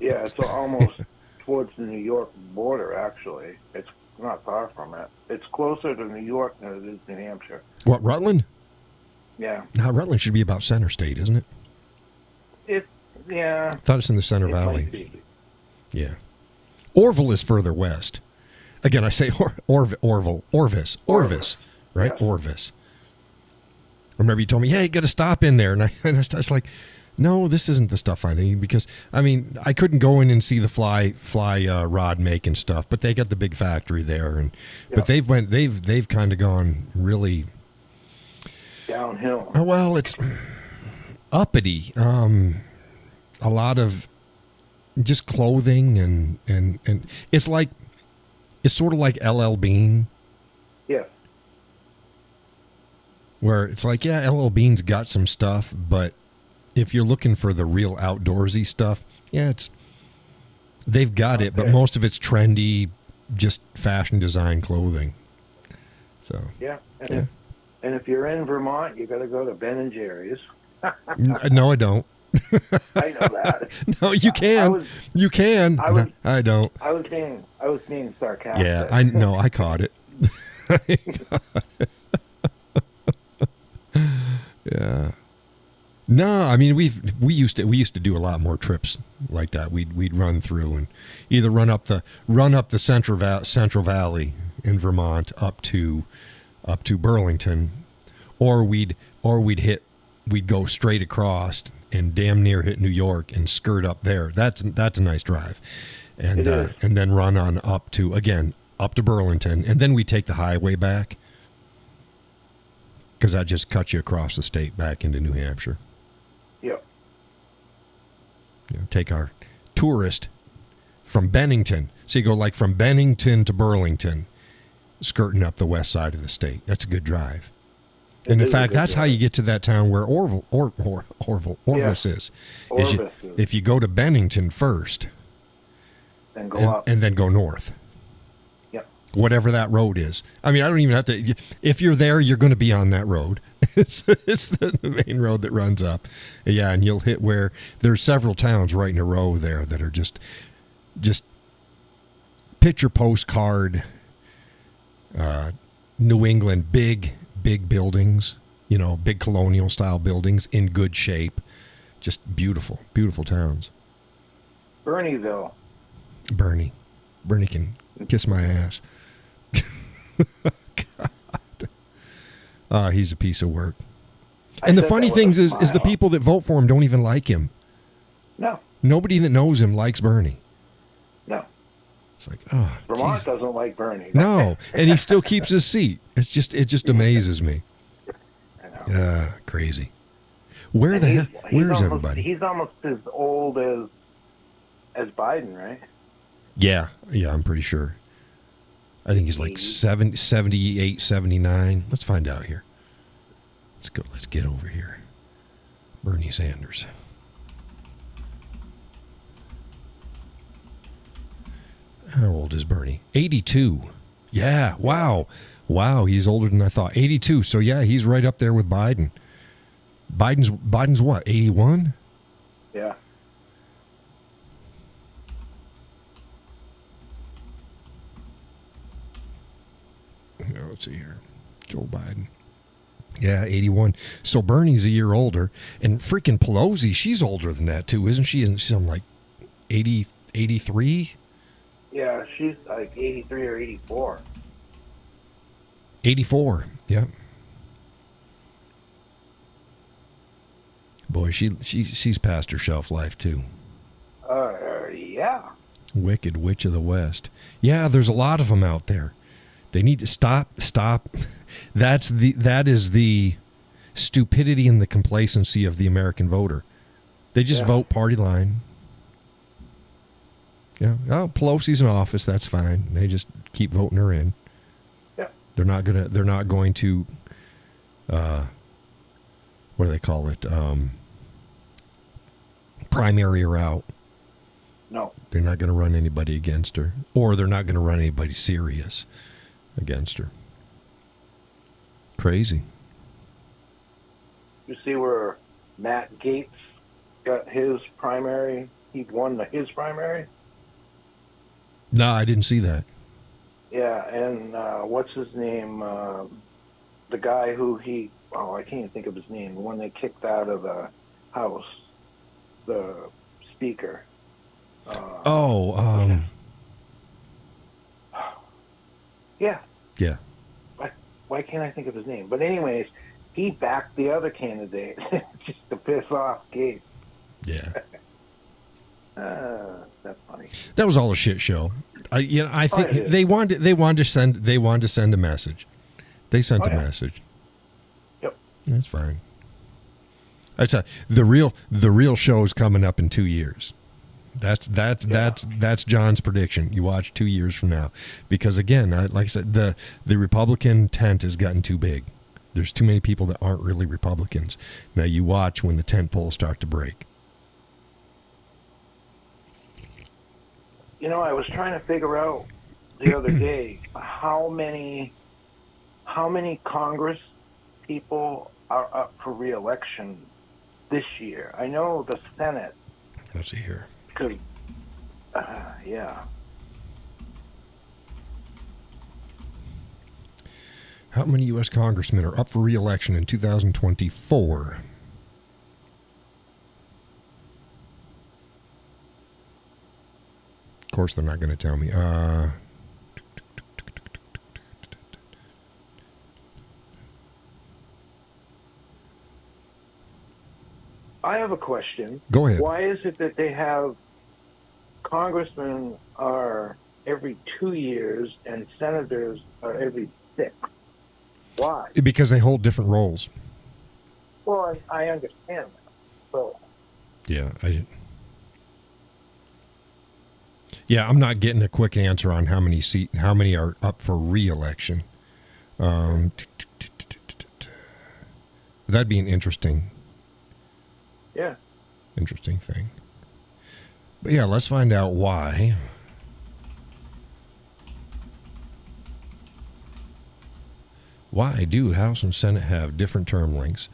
Yeah, it's almost towards the New York border. Actually, it's not far from it. It's closer to New York than it is New Hampshire. What, Rutland? Yeah. No, Rutland should be about Center State, isn't it? Yeah. I thought it's in the Center Valley. Yeah. Orville is further west. Again, I say Orvis, right? Yes. Orvis. I remember you told me, hey, you got to stop in there. And I was like, no, this isn't the stuff I need, because, I mean, I couldn't go in and see the fly rod making stuff, but they got the big factory there. And But they've kind of gone really downhill. Well, it's uppity. A lot of just clothing and it's sort of like LL Bean. Yeah. Where it's like, yeah, LL Bean's got some stuff, but if you're looking for the real outdoorsy stuff, yeah, they've got it, but most of it's trendy, just fashion design clothing. So yeah, and if you're in Vermont, you got to go to Ben and Jerry's. No, I don't. I know that. No, you can. You can. I don't. I was being sarcastic. Yeah, I know. I caught it. Yeah. No, I mean we used to do a lot more trips like that. We'd run through and either run up the Central Valley in Vermont up to Burlington, or we'd go straight across and damn near hit New York and skirt up there. That's a nice drive, and then run on up to Burlington, and then we take the highway back, because that just cuts you across the state back into New Hampshire. Yep. Take our tourist from Bennington. So you go like from Bennington to Burlington, skirting up the west side of the state. That's a good drive. And in fact, that's how you get to that town where Orvis is. If you go to Bennington first, then go up, and then go north. Yep. Whatever that road is. I mean, I don't even have to. If you're there, you're going to be on that road. It's the main road that runs up. Yeah, and you'll hit where there's several towns right in a row there that are just picture postcard. New England, big buildings, big colonial style buildings in good shape. Just beautiful, beautiful towns. Bernieville. Bernie can kiss my ass. God. He's a piece of work. And the funny thing is the people that vote for him don't even like him. No. Nobody that knows him likes Bernie. No. It's like, Vermont doesn't like Bernie. No, and he still keeps his seat. It just amazes me. I know. Crazy. Where the hell? Where's everybody? He's almost as old as Biden, right? Yeah, I'm pretty sure. I think he's like 78, 79. Let's find out here. Let's get over here. Bernie Sanders. How old is Bernie? 82. Yeah, wow. Wow, he's older than I thought. 82. So yeah, he's right up there with Biden. Biden's what? 81? Yeah. Let's see here. Joe Biden. Yeah, 81. So Bernie's a year older. And freaking Pelosi, she's older than that too, isn't she? And she's like 80, 83? Yeah, she's like 83 or 84. 84, yeah. Boy, she's past her shelf life too. Yeah. Wicked Witch of the West. Yeah, there's a lot of them out there. They need to stop. That is the stupidity and the complacency of the American voter. They just vote party line. Yeah. Oh, Pelosi's in office. That's fine. They just keep voting her in. They're not going to what do they call it? Primary her out. No. They're not going to run anybody against her, or they're not going to run anybody serious against her. Crazy. You see where Matt Gaetz got his primary? He won his primary? No, I didn't see that. Yeah, and what's his name? The guy who I can't even think of his name. The one they kicked out of the House, the Speaker. Yeah. Yeah. Why can't I think of his name? But anyways, he backed the other candidate just to piss off Gates. Yeah. That's funny. That was all a shit show. I think they wanted to send a message. They sent a message. Yep. That's fine. The real show's coming up in 2 years. That's John's prediction. You watch 2 years from now, because again, like I said, the Republican tent has gotten too big. There's too many people that aren't really Republicans. Now you watch when the tent poles start to break. I was trying to figure out the other day how many Congress people are up for re-election this year. I know the Senate. Let's see here. Could, yeah. How many U.S. congressmen are up for re-election in 2024? Of course, they're not going to tell me. I have a question. Go ahead. Why is it that they have congressmen are every 2 years and senators are every 6? Why? Because they hold different roles. Well, I understand that. So. Yeah, I'm not getting a quick answer on how many are up for re-election. That'd be an interesting thing. But yeah, let's find out why. Why do House and Senate have different term lengths?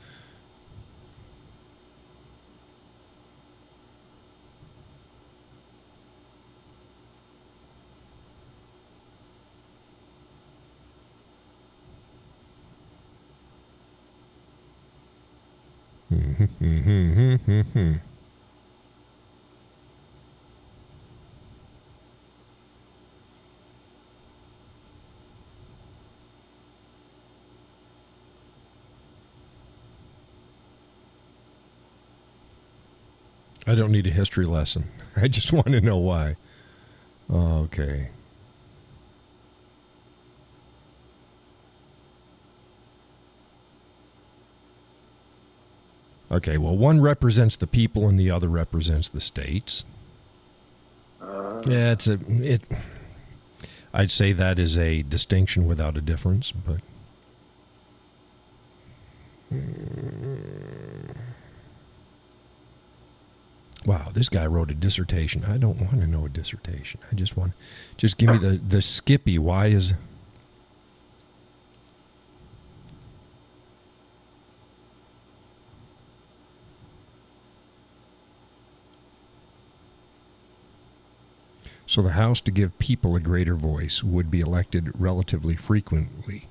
I don't need a history lesson. I just want to know why. Okay. Okay, well, one represents the people and the other represents the states. Yeah, I'd say that is a distinction without a difference, but wow, this guy wrote a dissertation. I don't want to know a dissertation. I just give me the Skippy. Why is... So the House, to give people a greater voice, would be elected relatively frequently,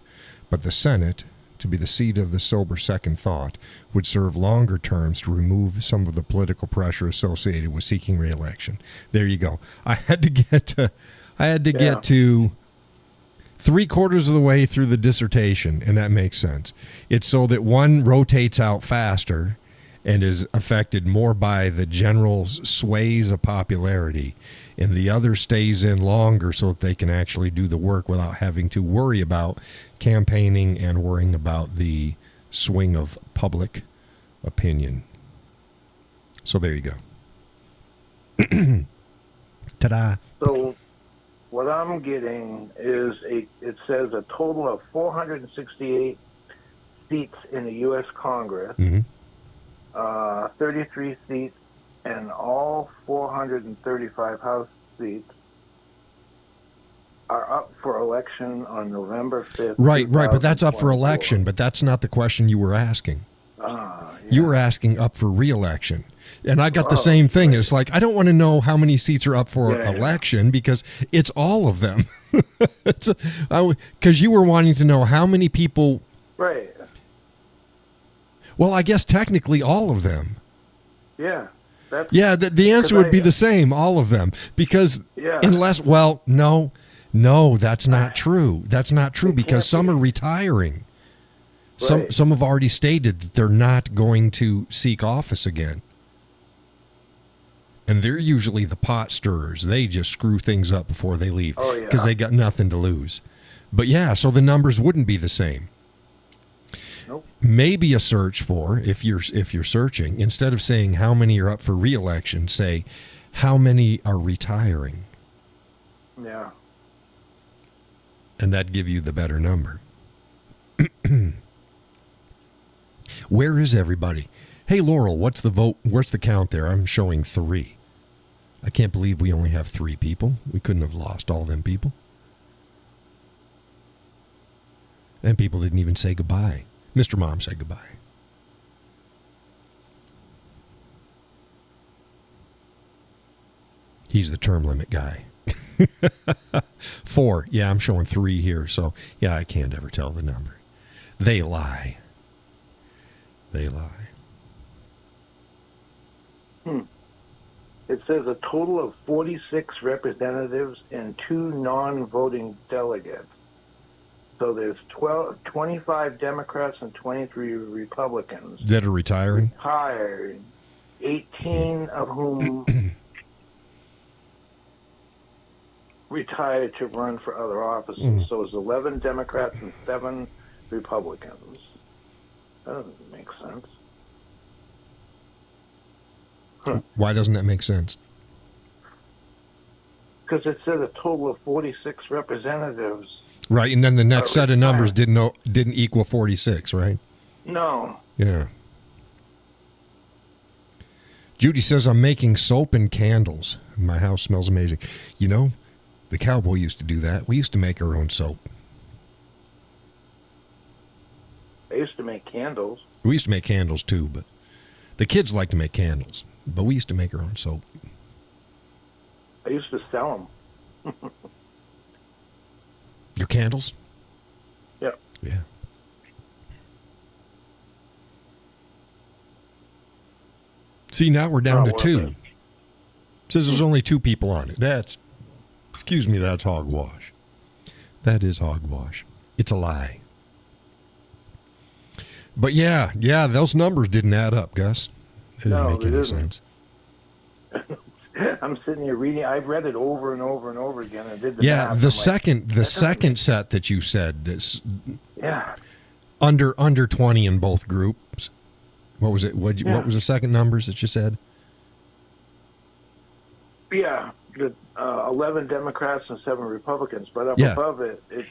but the Senate, to be the seat of the sober second thought, would serve longer terms to remove some of the political pressure associated with seeking re-election. There you go. I had to get to 3/4 of the way through the dissertation, and that makes sense. It's so that one rotates out faster and is affected more by the general sways of popularity, and the other stays in longer so that they can actually do the work without having to worry about campaigning and worrying about the swing of public opinion. So there you go. Ta-da. So what I'm getting is it says a total of 468 seats in the U.S. Congress, 33 seats, and all 435 House seats are up for election on November 5th. Right, but that's up for election, but that's not the question you were asking. Yeah. You were asking up for re-election. And I got the same thing. Right. It's like, I don't want to know how many seats are up for election because it's all of them. Because you were wanting to know how many people. Right. Well, I guess technically all of them. Yeah. The answer would be the same, all of them. Because unless, no, that's not true. That's not true because some are retiring. Right. Some have already stated that they're not going to seek office again. And they're usually the pot stirrers. They just screw things up before they leave because they got nothing to lose. But so the numbers wouldn't be the same. Nope. Maybe a search for, if you're searching, instead of saying how many are up for re-election, say how many are retiring. Yeah. And that'd give you the better number. Where is everybody? Hey, Laurel, what's the vote? What's the count there? I'm showing 3. I can't believe we only have 3 people. We couldn't have lost all them people. And people didn't even say goodbye. Mr. Mom said goodbye. He's the term limit guy. 4. Yeah, I'm showing 3 here. So, I can't ever tell the number. They lie. They lie. It says a total of 46 representatives and 2 non-voting delegates. So there's 25 Democrats and 23 Republicans. That are retiring? Retired. 18 of whom retired to run for other offices. So it's 11 Democrats and 7 Republicans. That doesn't make sense. Why doesn't that make sense? Because it said a total of 46 representatives. Right, and then the next set of numbers didn't equal 46, right? No. Yeah. Judy says, I'm making soap and candles. My house smells amazing. You know, the Cowboy used to do that. We used to make our own soap. I used to make candles. We used to make candles too, but the kids like to make candles. But we used to make our own soap. I used to sell them. Your candles? Yeah. Yeah. See, now we're down to 2. It says there's only 2 people on it. That's hogwash. That is hogwash. It's a lie. But yeah, those numbers didn't add up, Gus. It didn't make any sense. I'm sitting here reading. I've read it over and over and over again. I did the math. The second set that you said this. Yeah. Under 20 in both groups. What was it? What was the second numbers that you said? Yeah, 11 Democrats and 7 Republicans. But up above it, it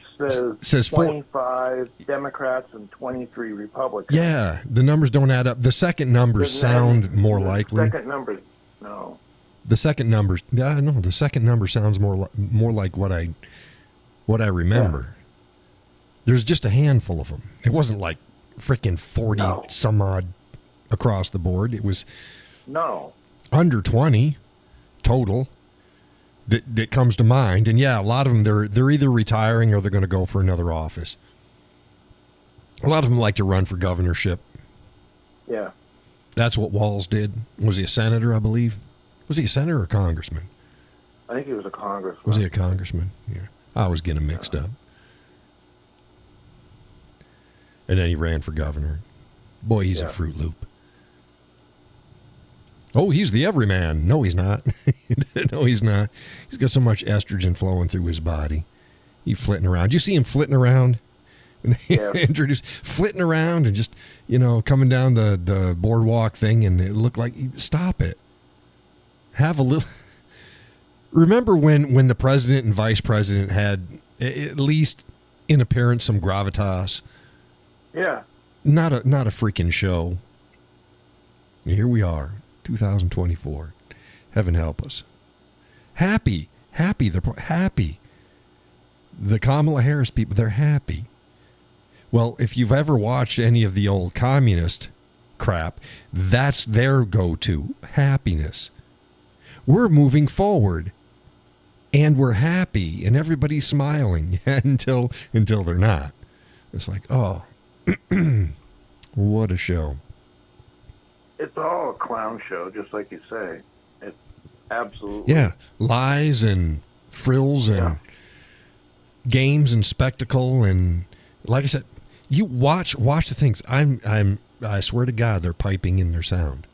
says 25 Democrats and 23 Republicans. Yeah, the numbers don't add up. The second numbers sound more likely. The second numbers, no. The second numbers, the second number sounds more like what I remember. Yeah. There's just a handful of them. It wasn't like freaking 40 some odd across the board. It was under 20 total that comes to mind. And a lot of them they're either retiring or they're going to go for another office. A lot of them like to run for governorship. Yeah. That's what Walz did. Was he a senator, I believe? Was he a senator or a congressman? I think he was a congressman. Was he a congressman? Yeah. I was getting mixed up. And then he ran for governor. Boy, he's a Fruit Loop. Oh, he's the everyman. No, he's not. No, he's not. He's got so much estrogen flowing through his body. He's flitting around. Did you see him flitting around? Introduced flitting around and just, coming down the boardwalk thing, and it looked like, stop it. Have a little Remember when the president and vice president had, at least in appearance, some gravitas? Yeah. Not a freaking show. Here we are, 2024. Heaven help us. Happy. They're happy. The Kamala Harris people, they're happy. Well, if you've ever watched any of the old communist crap, that's their go-to, happiness. We're moving forward, and we're happy, and everybody's smiling until they're not. It's like, oh, what a show. It's all a clown show, just like you say. It's absolutely. Yeah, lies and frills and games and spectacle, and like I said, you watch the things. I swear to God, they're piping in their sound.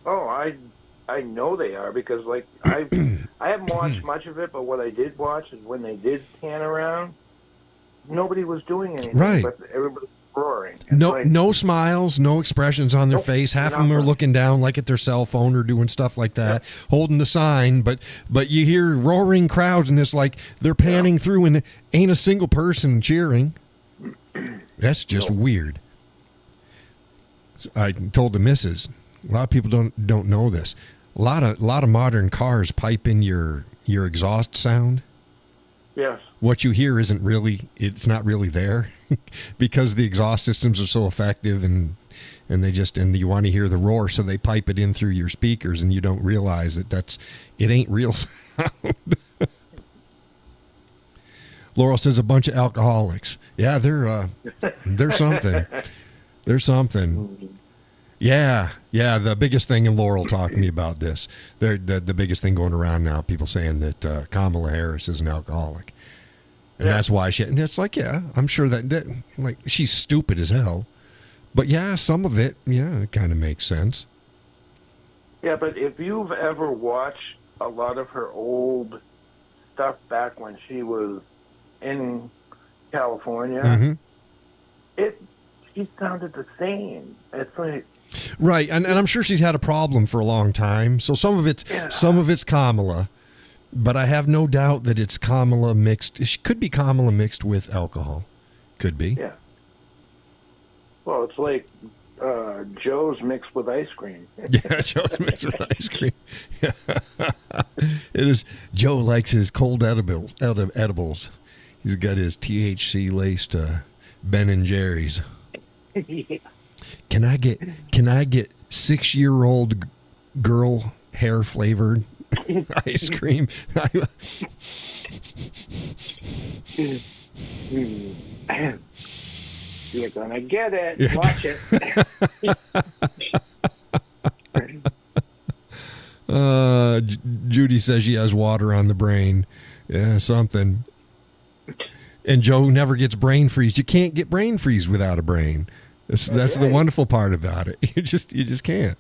Oh, I know they are, because like I haven't watched much of it, but what I did watch is when they did pan around, nobody was doing anything, right? But everybody was roaring. No smiles, no expressions on their face. Half of them are looking down like at their cell phone or doing stuff like that, holding the sign. But you hear roaring crowds, and it's like they're panning through, and ain't a single person cheering. That's just weird. I told the missus, a lot of people don't know this. A lot of modern cars pipe in your exhaust sound. Yes. What you hear it's not really there because the exhaust systems are so effective, and you want to hear the roar, so they pipe it in through your speakers, and you don't realize it ain't real sound. Laurel says a bunch of alcoholics. Yeah, they're something. They're something. Yeah. The biggest thing, and Laurel talked to me about this. The biggest thing going around now, people saying that Kamala Harris is an alcoholic, and that's why she. And it's like, I'm sure that like she's stupid as hell, but some of it, it kind of makes sense. Yeah, but if you've ever watched a lot of her old stuff back when she was in California, she sounded the same. It's like. Right, and I'm sure she's had a problem for a long time. So some of it's Kamala, but I have no doubt that it's Kamala mixed. It could be Kamala mixed with alcohol. Could be. Yeah. Well, it's like Joe's mixed with ice cream. Yeah, Joe's mixed with ice cream. Yeah. It is. Joe likes his cold edibles. He's got his THC laced Ben and Jerry's. Yeah. Can I get 6-year-old girl hair flavored ice cream? You're gonna get it. Watch it. Judy says she has water on the brain. Yeah, something. And Joe never gets brain freeze. You can't get brain freeze without a brain. That's the wonderful part about it. You just can't.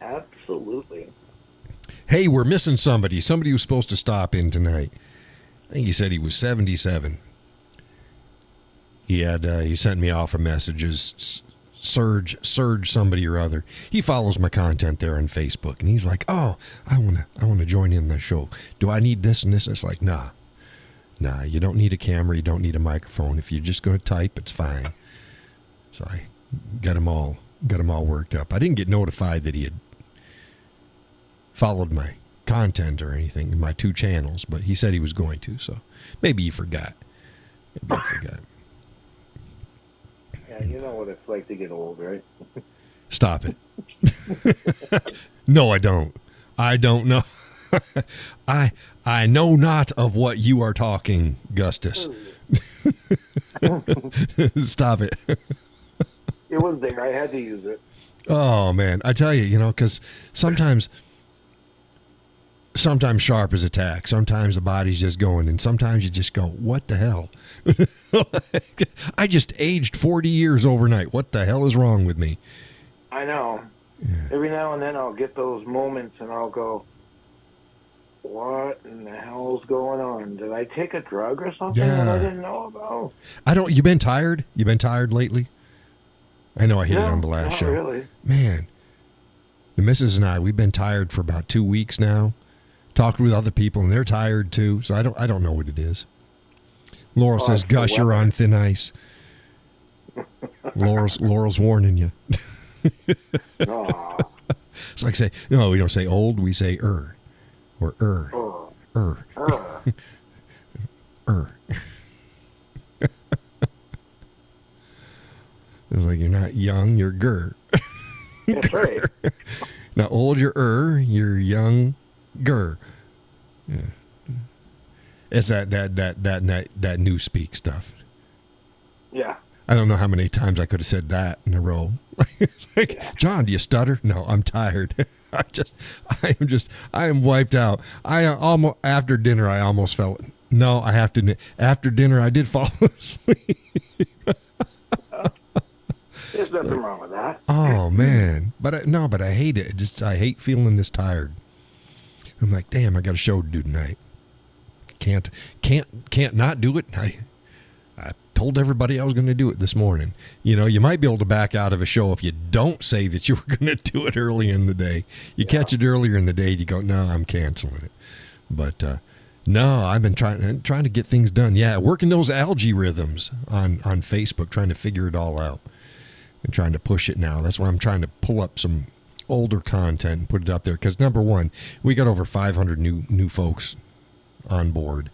Absolutely. Hey, we're missing somebody. Somebody who's supposed to stop in tonight. I think he said he was 77. He sent me off a message as Surge somebody or other. He follows my content there on Facebook, and he's like, "Oh, I wanna join in the show. Do I need this and this?" It's like, nah, you don't need a camera, you don't need a microphone. If you're just going to type, it's fine. So I got him all worked up. I didn't get notified that he had followed my content or anything in my 2 channels, but he said he was going to, so maybe he forgot. Yeah, you know what it's like to get old, right? Stop it. No, I don't. I don't know. I know not of what you are talking, Gustus. Stop it. It was there. I had to use it. Oh, man. I tell you, because sometimes sharp is attack. Sometimes the body's just going, and sometimes you just go, what the hell? I just aged 40 years overnight. What the hell is wrong with me? I know. Yeah. Every now and then I'll get those moments, and I'll go, what in the hell's going on? Did I take a drug or something that I didn't know about? You been tired? You been tired lately? I know I hit it on the last show. Really. Man, The missus and I, we've been tired for about 2 weeks now. Talked with other people, and they're tired too. So I don't know what it is. Laurel says, "Gus, you're on thin ice." Laurel's warning you. It's like say, no, we don't say old, we say or It's like you're not young, you're gur. That's right. Not old, you're young, gur. Yeah. It's that new speak stuff. Yeah. I don't know how many times I could have said that in a row. John, do you stutter? No, I'm tired. I am wiped out. After dinner, I almost felt. No, I have to. After dinner, I did fall asleep. There's nothing wrong with that. Oh man, but I hate it. I hate feeling this tired. I'm like, damn, I got a show to do tonight. Can't not do it. I told everybody I was going to do it this morning. You might be able to back out of a show if you don't say that you were going to do it early in the day. You catch it earlier in the day, you go, no, I'm canceling it. But no, I've been trying to get things done. Yeah, working those algae rhythms on Facebook, trying to figure it all out and trying to push it now. That's why I'm trying to pull up some older content and put it up there. Because number one, we got over 500 new folks on board.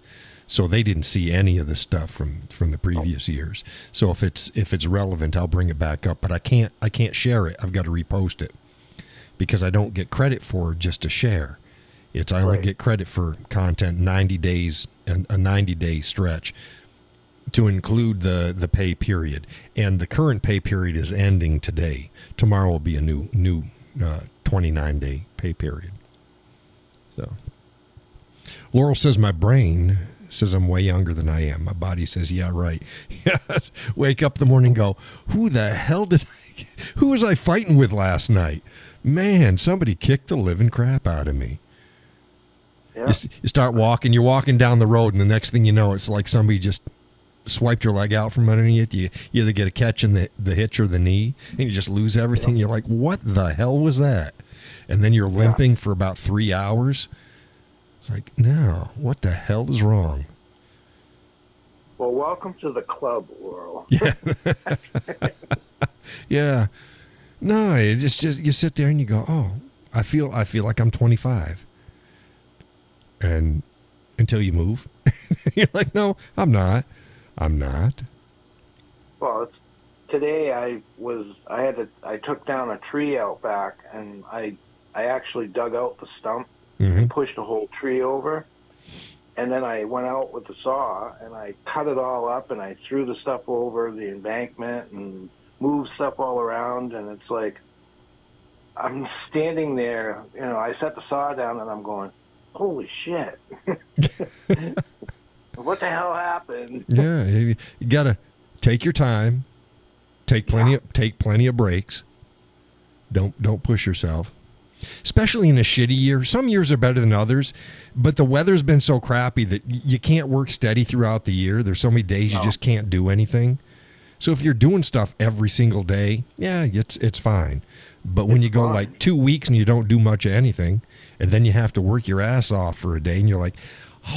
So they didn't see any of the stuff from the previous years. So if it's relevant, I'll bring it back up. But I can't share it. I've got to repost it because I don't get credit for just a share. I only get credit for content 90 days and a 90-day stretch to include the pay period. And the current pay period is ending today. Tomorrow will be a new 29-day pay period. So Laurel says my brain says I'm way younger than I am. My body says, yeah, right. Yes. Wake up in the morning and go, who was I fighting with last night? Man, somebody kicked the living crap out of me. Yeah. You start walking, you're walking down the road, and the next thing you know, it's like somebody just swiped your leg out from underneath you. You either get a catch in the hitch or the knee, and you just lose everything. You're like, what the hell was that? And then you're limping for about 3 hours. It's like, no, what the hell is wrong? Well, welcome to the club, Laurel. Yeah. Yeah. No, you sit there and you go, oh, I feel like I'm 25. And until you move, you're like, no, I'm not. Well, today I took down a tree out back, and I actually dug out the stump. Mm-hmm. Pushed the whole tree over, and then I went out with the saw and I cut it all up and I threw the stuff over the embankment and moved stuff all around, and it's like I'm standing there, I set the saw down and I'm going, holy shit. What the hell happened? Yeah, you gotta take your time, take plenty of breaks. Don't push yourself. Especially in a shitty year. Some years are better than others, but the weather's been so crappy that you can't work steady throughout the year. There's so many days you just can't do anything. So if you're doing stuff every single day, yeah, it's fine. But when you go like 2 weeks and you don't do much of anything, and then you have to work your ass off for a day, and you're like,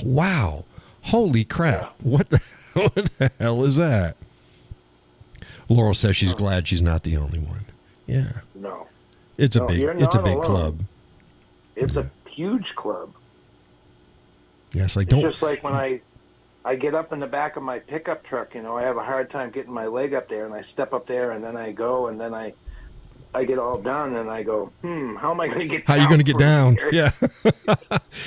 wow, holy crap, what the hell is that? Laurel says she's glad she's not the only one. Yeah. No. It's a big club. It's a huge club. Yeah, it's just like when I get up in the back of my pickup truck, I have a hard time getting my leg up there, and I step up there, and then I go, and then I get all done, and I go, how am I going to get down? How are you going to get down? Here? Yeah.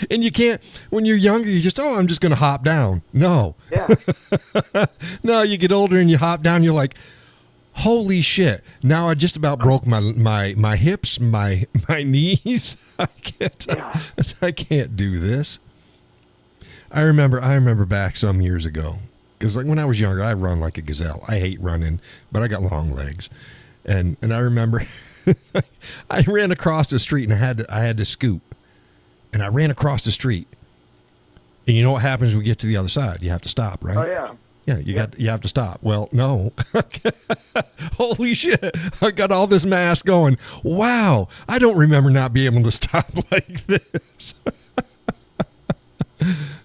And you can't, when you're younger, you just, I'm just going to hop down. No. Yeah. No, you get older and you hop down, you're like, holy shit. Now I just about broke my hips, my knees. I can't do this. I remember back some years ago, because like when I was younger, I run like a gazelle. I hate running, but I got long legs. And I remember I ran across the street and I had to scoop. And I ran across the street. And you know what happens when we get to the other side? You have to stop, right? Oh, yeah. Yeah, you have to stop. Well, no. Holy shit. I got all this mass going. Wow. I don't remember not being able to stop like this.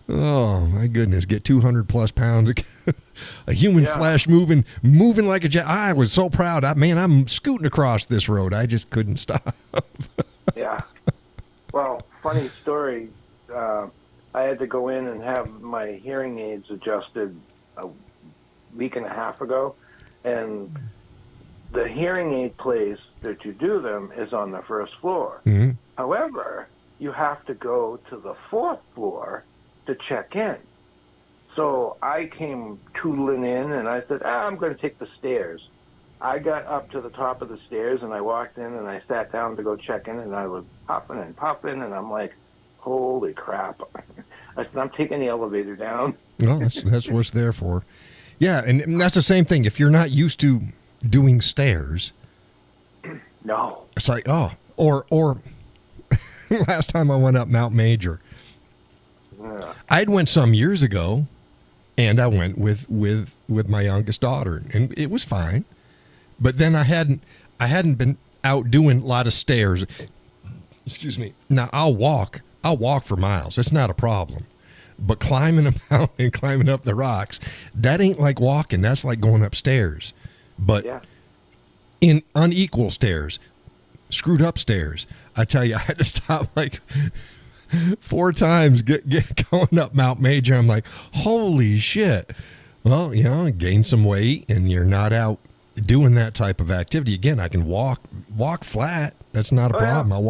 Oh, my goodness. Get 200 plus pounds. A human flesh moving like a jet. I was so proud. I'm scooting across this road. I just couldn't stop. Yeah. Well, funny story. I had to go in and have my hearing aids adjusted a week and a half ago, and the hearing aid place that you do them is on the first floor. Mm-hmm. However, you have to go to the fourth floor to check in. So I came tootling in, and I said, I'm going to take the stairs. I got up to the top of the stairs, and I walked in, and I sat down to go check in, and I was puffing and puffing, and I'm like, holy crap. I said, I'm taking the elevator down. Well, that's what it's there for. Yeah, and that's the same thing. If you're not used to doing stairs, no, it's like, or last time I went up Mount Major, I'd went some years ago, and I went with my youngest daughter, and it was fine. But then I hadn't been out doing a lot of stairs. Excuse me. Now I'll walk for miles. It's not a problem. But climbing a mountain, climbing up the rocks, that ain't like walking. That's like going upstairs. But in unequal stairs, screwed up stairs, I tell you, I had to stop like 4 times get going up Mount Major. I'm like, holy shit. Well, gain some weight, and you're not out doing that type of activity. Again, I can walk flat. That's not a problem. I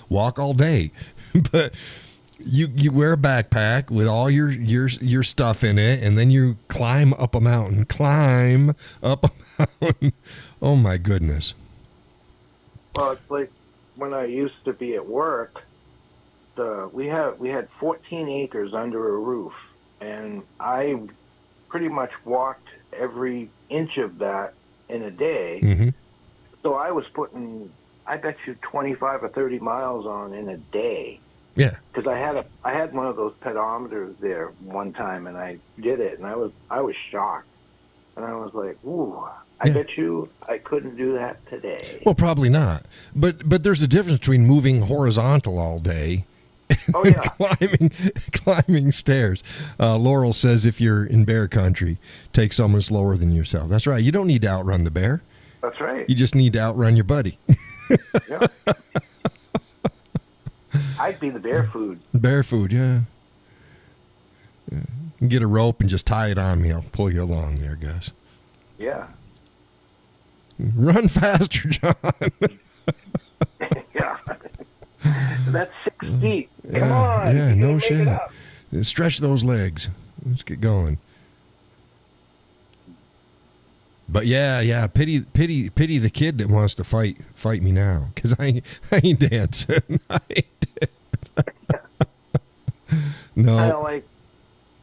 walk all day. But you wear a backpack with all your stuff in it, and then you climb up a mountain. Oh my goodness. Well, it's like when I used to be at work, we had 14 acres under a roof, and I pretty much walked every inch of that in a day. Mm-hmm. So I was putting, I bet you 25 or 30 miles on in a day. Yeah. Because I had one of those pedometers there one time, and I did it, and I was shocked, and I was like, ooh, I bet you I couldn't do that today. Well, probably not. But there's a difference between moving horizontal all day and climbing stairs. Laurel says if you're in bear country, take someone slower than yourself. That's right. You don't need to outrun the bear. That's right. You just need to outrun your buddy. Yeah. I'd be the bear food. Bear food, yeah. Get a rope and just tie it on me. I'll pull you along there, Gus. Yeah. Run faster, John. Yeah. That's 6 feet. Come on. Yeah, no shit. Stretch those legs. Let's get going. But yeah, pity the kid that wants to fight me now, because I ain't dancing. I ain't no. Kind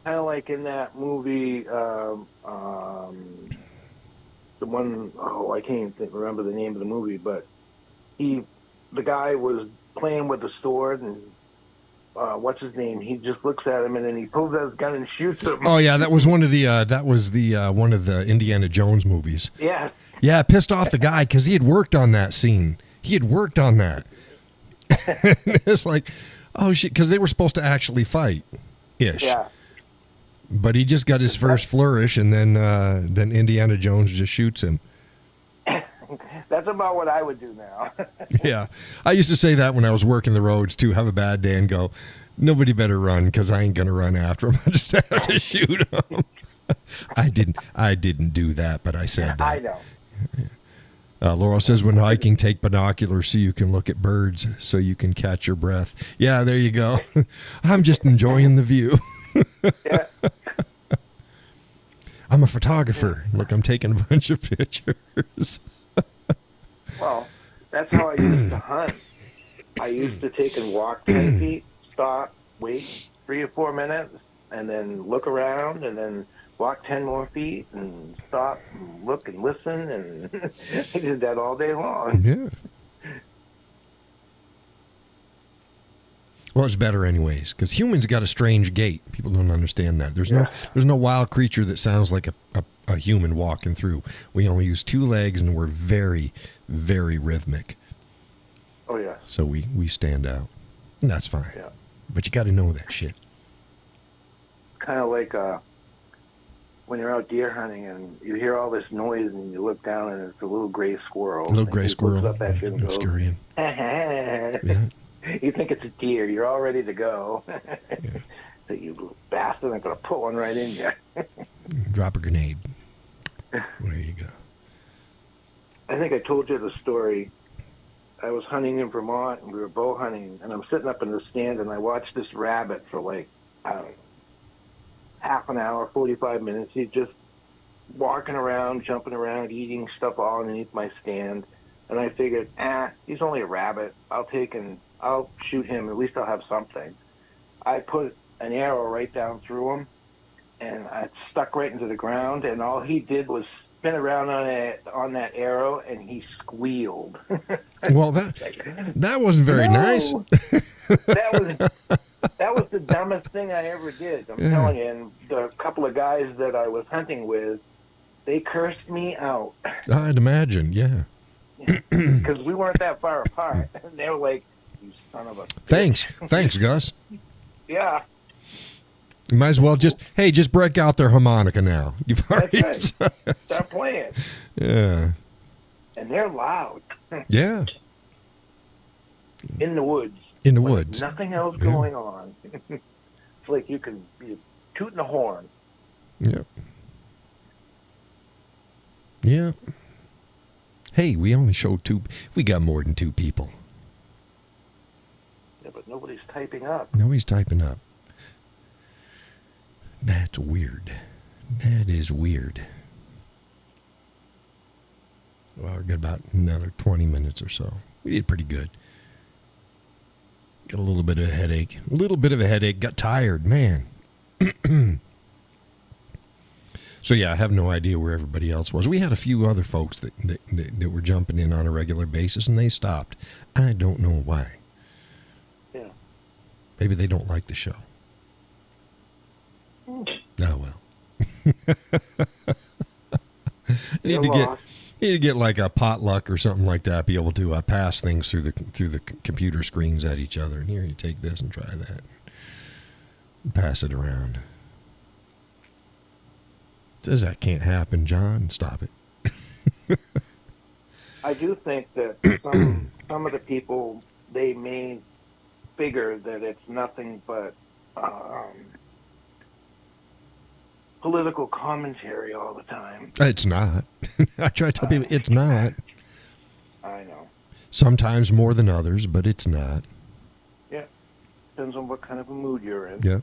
of like in that movie, the one, I can't even remember the name of the movie, but the guy was playing with the sword, and what's his name? He just looks at him, and then he pulls out his gun and shoots him. Oh yeah, that was one of the one of the Indiana Jones movies. Yeah. Yeah, it pissed off the guy because he had worked on that scene. He had worked on that. It's like, oh shit, because they were supposed to actually fight, ish. Yeah. But he just got his first flourish, and then Indiana Jones just shoots him. That's about what I would do now. Yeah. I used to say that when I was working the roads, too. Have a bad day and go, nobody better run, because I ain't going to run after him. I just have to shoot him. I didn't do that, but I said that. I know. Laurel says, when hiking, take binoculars so you can look at birds, so you can catch your breath. Yeah, there you go. I'm just enjoying the view. Yeah. I'm a photographer. Look, I'm taking a bunch of pictures. Well, that's how I used to hunt. I used to take and walk 10 feet, stop, wait 3 or 4 minutes, and then look around, and then walk 10 more feet, and stop, and look and listen, and I did that all day long. Yeah. Well, it's better anyways, because humans got a strange gait. People don't understand that. There's no wild creature that sounds like a human walking through. We only use 2 legs, and we're very, very rhythmic. Oh, yeah. So we stand out, and that's fine. Yeah. But you got to know that shit. Kind of like when you're out deer hunting and you hear all this noise and you look down and it's a little gray squirrel. A little gray squirrel. Looks up at you and goes, scurrying. Yeah. You think it's a deer. You're all ready to go. Yeah. So you little bastard, I'm going to put one right in you. Drop a grenade. There you go. I think I told you the story. I was hunting in Vermont, and we were bow hunting, and I'm sitting up in the stand, and I watched this rabbit for like, I don't know, half an hour, 45 minutes. He's just walking around, jumping around, eating stuff all underneath my stand. And I figured, he's only a rabbit. I'll shoot him. At least I'll have something. I put an arrow right down through him, and it stuck right into the ground, and all he did was spin around on that arrow, and he squealed. Well, that wasn't very nice. That was the dumbest thing I ever did. I'm telling you. And the couple of guys that I was hunting with, they cursed me out. I'd imagine, yeah. Because we weren't that far apart. And they were like, "You son of a bitch." Thanks, Gus. Yeah. You might as well just break out their harmonica now. You've already That's right. Start playing. Yeah. And they're loud. Yeah. In the woods. In the woods. Nothing else going on. It's like you're tooting a horn. Yep. Yeah. Hey, we only showed 2. We got more than 2 people. Yeah, but nobody's typing up. Nobody's typing up. That's weird. That is weird. Well, we've got about another 20 minutes or so. We did pretty good. Got a little bit of a headache. Got tired, man. So, yeah, I have no idea where everybody else was. We had a few other folks that were jumping in on a regular basis, and they stopped. I don't know why. Yeah. Maybe they don't like the show. Oh, well. Need to get like a potluck or something like that. Be able to pass things through the computer screens at each other. And here, you take this and try that. And pass it around. Says that can't happen, John. Stop it. I do think that some of the people, they may figure that it's nothing but political commentary all the time. It's not. I try to tell people it's not. I know. Sometimes more than others, but it's not. Yeah. Depends on what kind of a mood you're in. Yeah.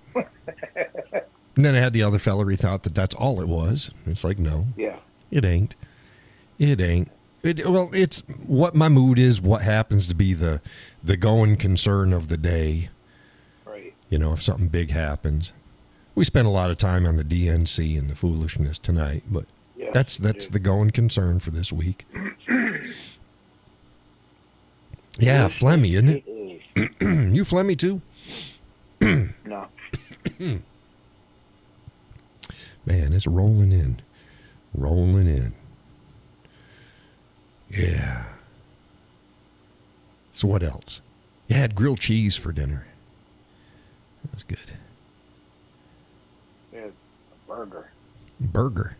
And then I had the other fella, he thought that that's all it was. It's like, no. Yeah. It ain't. Well, it's what my mood is, what happens to be the going concern of the day. Right. You know, if something big happens. We spent a lot of time on the DNC and the foolishness tonight, but that's the going concern for this week. Yeah, phlegmy, isn't it? You phlegmy too? No. Man, it's rolling in. Rolling in. Yeah. So what else? You had grilled cheese for dinner. That was good. Yeah, burger. Burger.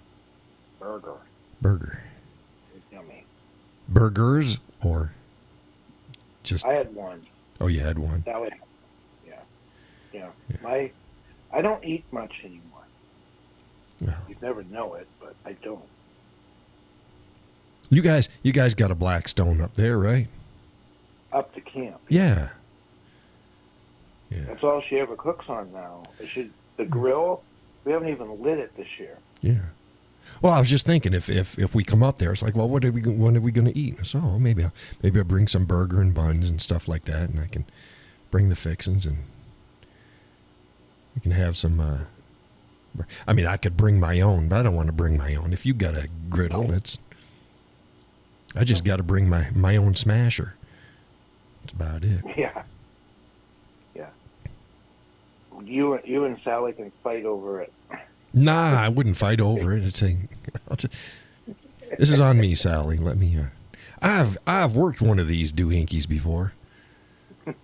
It's yummy. Burgers or just... I had one. Oh, you had one? That was, yeah. I don't eat much anymore. Well, You'd never know it, but I don't. You guys got a Blackstone up there, right? Up to camp. Yeah. That's all she ever cooks on now. The grill, we haven't even lit it this year. Yeah. Well, I was just thinking if we come up there, it's like, well, what are we going to eat? So maybe I'll bring some burger and buns and stuff like that, and I can bring the fixings, and we can have some. I mean, I could bring my own, but I don't want to bring my own. If you got a griddle, I just got to bring my own smasher. That's about it. Yeah. you and Sally can fight over it. Nah, I wouldn't fight over it. This is on me, Sally. Let me. I've worked one of these doohinkies before,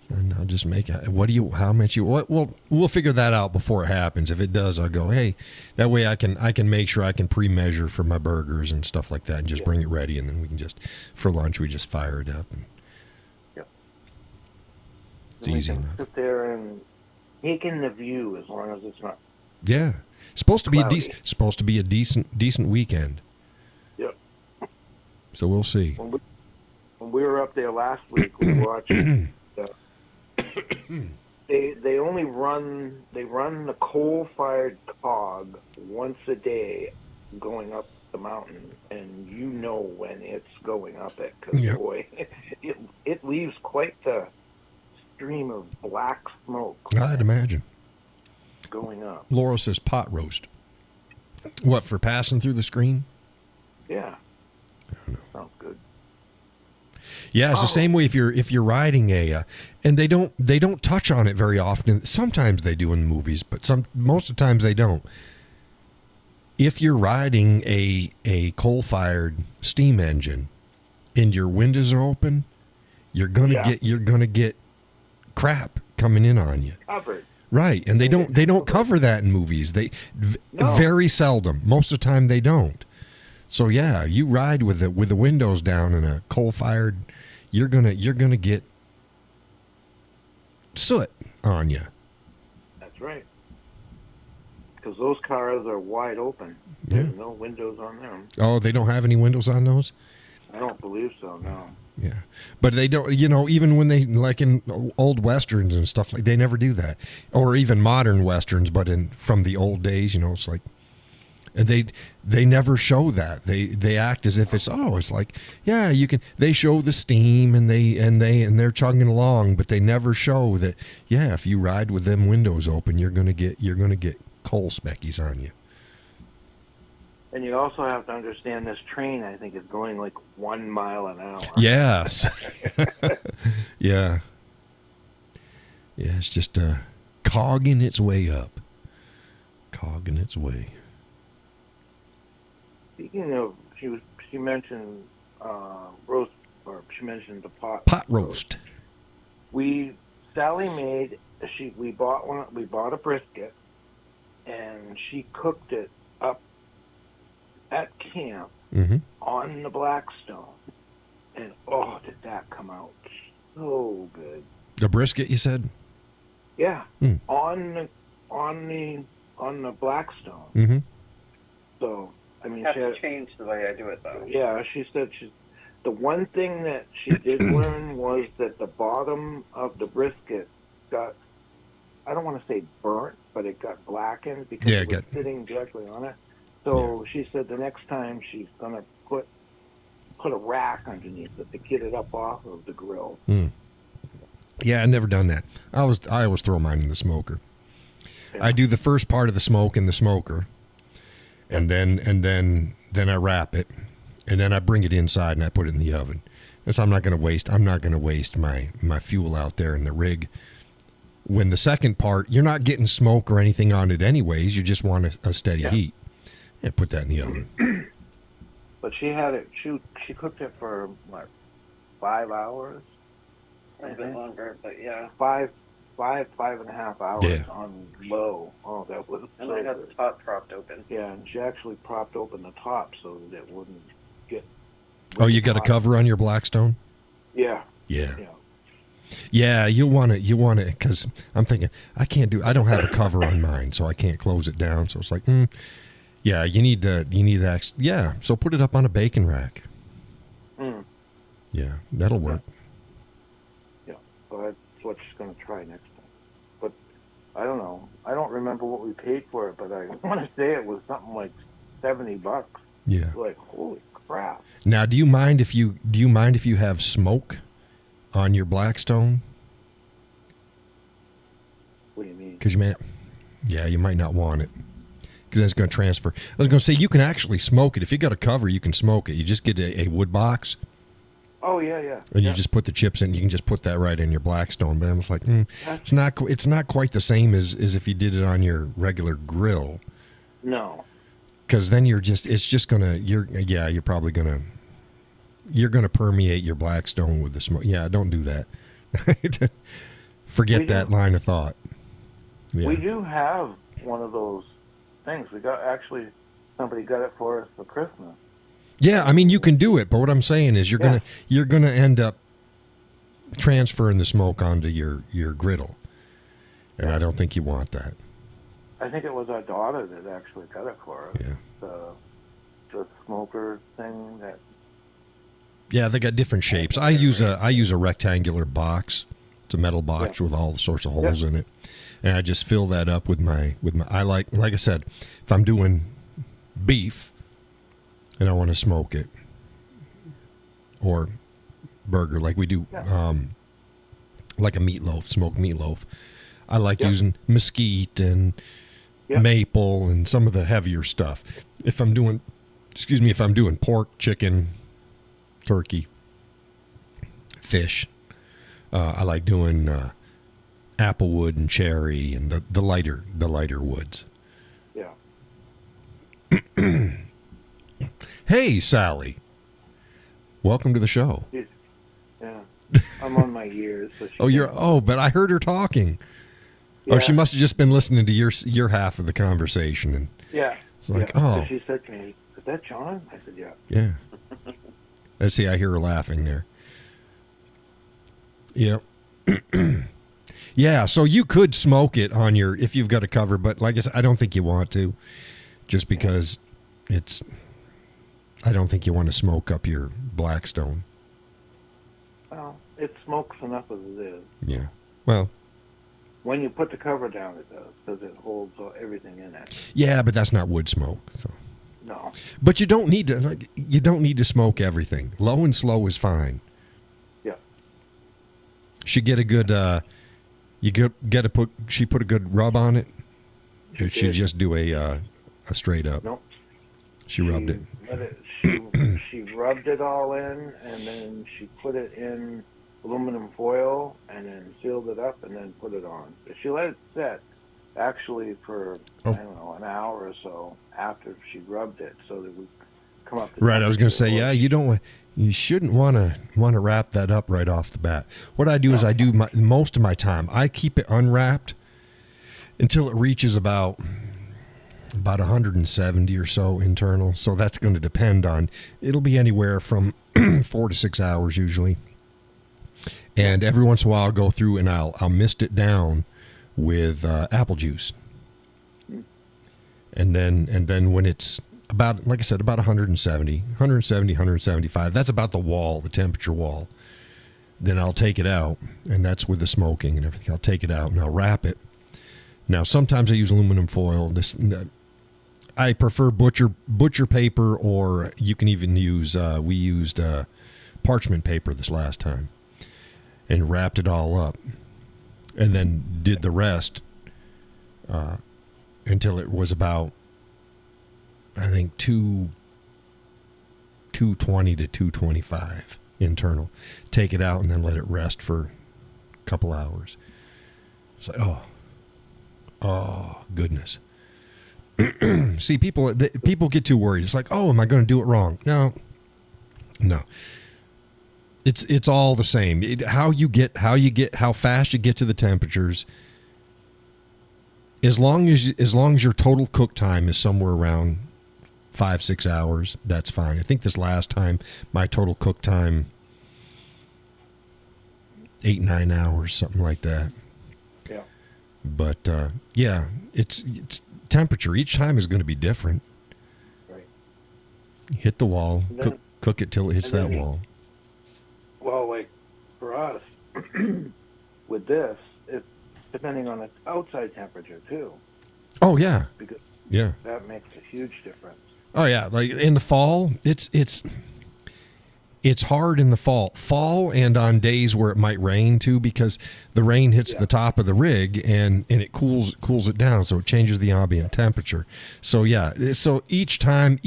and I'll just make it. How much you? Well, we'll figure that out before it happens. If it does, I'll go. Hey, that way I can make sure I can pre-measure for my burgers and stuff like that, and just bring it ready, and then we can just for lunch we just fire it up. And it's easy enough. Sit there and take in the view as long as it's not. Yeah, supposed to be a decent weekend. Yep. So we'll see. When we were up there last week, we watched. They only run the coal-fired cog once a day, going up the mountain, and you know when it's going up it, because boy, it leaves quite the stream of black smoke. I'd imagine. Going up. Laura says pot roast. What, for passing through the screen? Yeah. Sounds good. Yeah, it's the same way if you're riding and they don't touch on it very often. Sometimes they do in movies, but most of the times they don't. If you're riding a coal-fired steam engine and your windows are open, you're gonna get crap coming in on you. Covered. Right, and they don't cover that in movies. Very seldom. Most of the time they don't. So yeah, you ride with the windows down in a coal-fired, you're gonna get soot on you. That's right. Because those cars are wide open. Yeah. There's no windows on them. Oh, they don't have any windows on those? I don't believe so. No. Yeah, but they don't. Even when they like in old westerns and stuff, like they never do that, or even modern westerns. But from the old days, it's like. And they never show that. They act as if it's like, yeah, you can. They show the steam and they're chugging along, but they never show that. Yeah, if you ride with them windows open, you're gonna get coal speckies on you. And you also have to understand this train, I think, is going like 1 mile an hour. Yes. Yeah. Yeah, it's just cogging its way up. Cogging its way. Speaking of, she mentioned roast, or she mentioned the pot roast. Sally made. We bought one. We bought a brisket, and she cooked it up at camp on the Blackstone, and did that come out so good? The brisket, you said? Yeah, on the Blackstone. Mm-hmm. So. I mean, have to change the way I do it, though. Yeah, she said the one thing that she did learn was that the bottom of the brisket got, I don't want to say burnt, but it got blackened because it was sitting directly on it. So she said the next time she's going to put a rack underneath it to get it up off of the grill. Mm. Yeah, I've never done that. I always throw mine in the smoker. Yeah. I do the first part of the smoke in the smoker. And then I wrap it, and then I bring it inside and I put it in the oven. And so I'm not going to waste my fuel out there in the rig. When the second part, you're not getting smoke or anything on it anyways. You just want a steady heat. Yeah, put that in the oven. But she had it. She cooked it for what, 5 hours? A bit longer, but yeah. 5.5 hours on low. Oh, that was. And I got the top propped open. Yeah, and she actually propped open the top so that it wouldn't get. Oh, you got a cover on your Blackstone? Yeah. Yeah. Yeah, you want it, because I'm thinking, I don't have a cover on mine, so I can't close it down. So it's like, yeah, you need that. Yeah, so put it up on a bacon rack. Yeah, that'll work. Yeah, so that's what she's going to try next time. But I don't know. I don't remember what we paid for it, but I want to say it was something like $70. Yeah. Like, holy crap. Now, do you mind if you have smoke on your Blackstone? What do you mean? Because you might not want it. Because it's going to transfer. I was going to say, you can actually smoke it. If you got a cover, you can smoke it. You just get a wood box, Oh yeah. And you just put the chips in. You can just put that right in your Blackstone. But I was like, it's not quite the same as if you did it on your regular grill. No. Because then you're probably gonna permeate your Blackstone with the smoke. Yeah, don't do that. Forget that line of thought. Yeah. We do have one of those things. Somebody got it for us for Christmas. Yeah, I mean you can do it, but what I'm saying is you're gonna end up transferring the smoke onto your griddle, and I don't think you want that. I think it was our daughter that actually got it for us. Yeah. The smoker thing that. Yeah, they got different shapes. I use a rectangular box. It's a metal box with all sorts of holes in it, and I just fill that up with my. I like I said, if I'm doing beef, and I want to smoke it, or burger like we do, like a meatloaf, smoked meatloaf. I like using mesquite and maple and some of the heavier stuff. If I'm doing pork, chicken, turkey, fish, I like doing applewood and cherry and the lighter woods. Yeah. Hey, Sally. Welcome to the show. Yeah. I'm on my ears. So but I heard her talking. Yeah. Oh, she must have just been listening to your half of the conversation. And it's like, So she said to me, "Is that John?" I said, "Yeah." Yeah. Let's see, I hear her laughing there. Yep. Yeah, so you could smoke it on if you've got a cover, but like I said, I don't think you want to, just because I don't think you want to smoke up your Blackstone. Well, it smokes enough as it is. Yeah. Well, when you put the cover down, it does, because it holds everything in it. Yeah, but that's not wood smoke. So. No. But you don't need to smoke everything. Low and slow is fine. Yeah. She get a good. She put a good rub on it. Or she just do a straight up. Nope. She rubbed it. She rubbed it all in, and then she put it in aluminum foil, and then sealed it up, and then put it on. She let it set, actually, for I don't know, an hour or so after she rubbed it, so that we come up. Right, I was going to say, you shouldn't want to wrap that up right off the bat. What I do is I do most of my time. I keep it unwrapped until it reaches about 170 or so internal. So that's going to depend on. It'll be anywhere from 4 to 6 hours usually. And every once in a while, I'll go through and I'll mist it down with apple juice. And then when it's about, like I said, about 175, that's about the temperature wall. Then I'll take it out, and that's with the smoking and everything. I'll take it out and I'll wrap it. Now, sometimes I use aluminum foil. I prefer butcher paper, or you can even use, we used parchment paper this last time, and wrapped it all up, and then did the rest until it was about, I think, 220 to 225 internal. Take it out and then let it rest for a couple hours. It's like, oh goodness. See, people get too worried. It's like, oh, am I going to do it wrong? No. It's all the same. How fast you get to the temperatures. As long as your total cook time is somewhere around 5-6 hours, that's fine. I think this last time my total cook time 8-9 hours, something like that. Yeah. But it's temperature. Each time is going to be different. Right. Hit the wall. Cook it till it hits that wall. Well, like for us, with this, it's depending on its outside temperature too. Oh yeah. Because that makes a huge difference. Oh yeah, like in the fall, it's hard in the fall and on days where it might rain too, because the rain hits the top of the rig and it cools it down, so it changes the ambient temperature. So so each time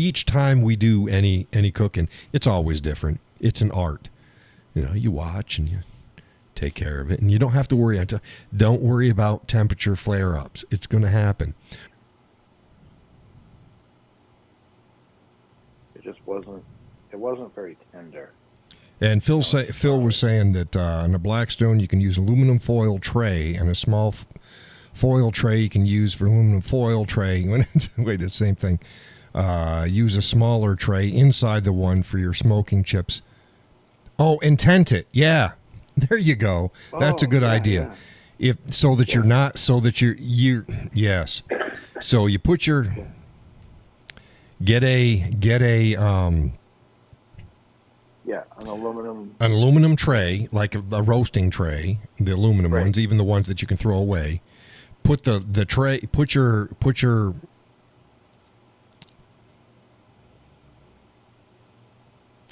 we do any cooking, it's always different. It's an art. you watch and you take care of it, and you don't have to worry. Don't worry about temperature flare-ups. It's going to happen. It just wasn't. It wasn't very tender. And Phil was saying that on a Blackstone you can use aluminum foil tray, and a small foil tray you can use for aluminum foil tray. Wait, the same thing. Use a smaller tray inside the one for your smoking chips. Oh, and tent it. Yeah, there you go. That's a good idea. Yeah. Yes. So you put your get a an aluminum tray, like a roasting tray, the aluminum ones, even the ones that you can throw away. Put the tray, put your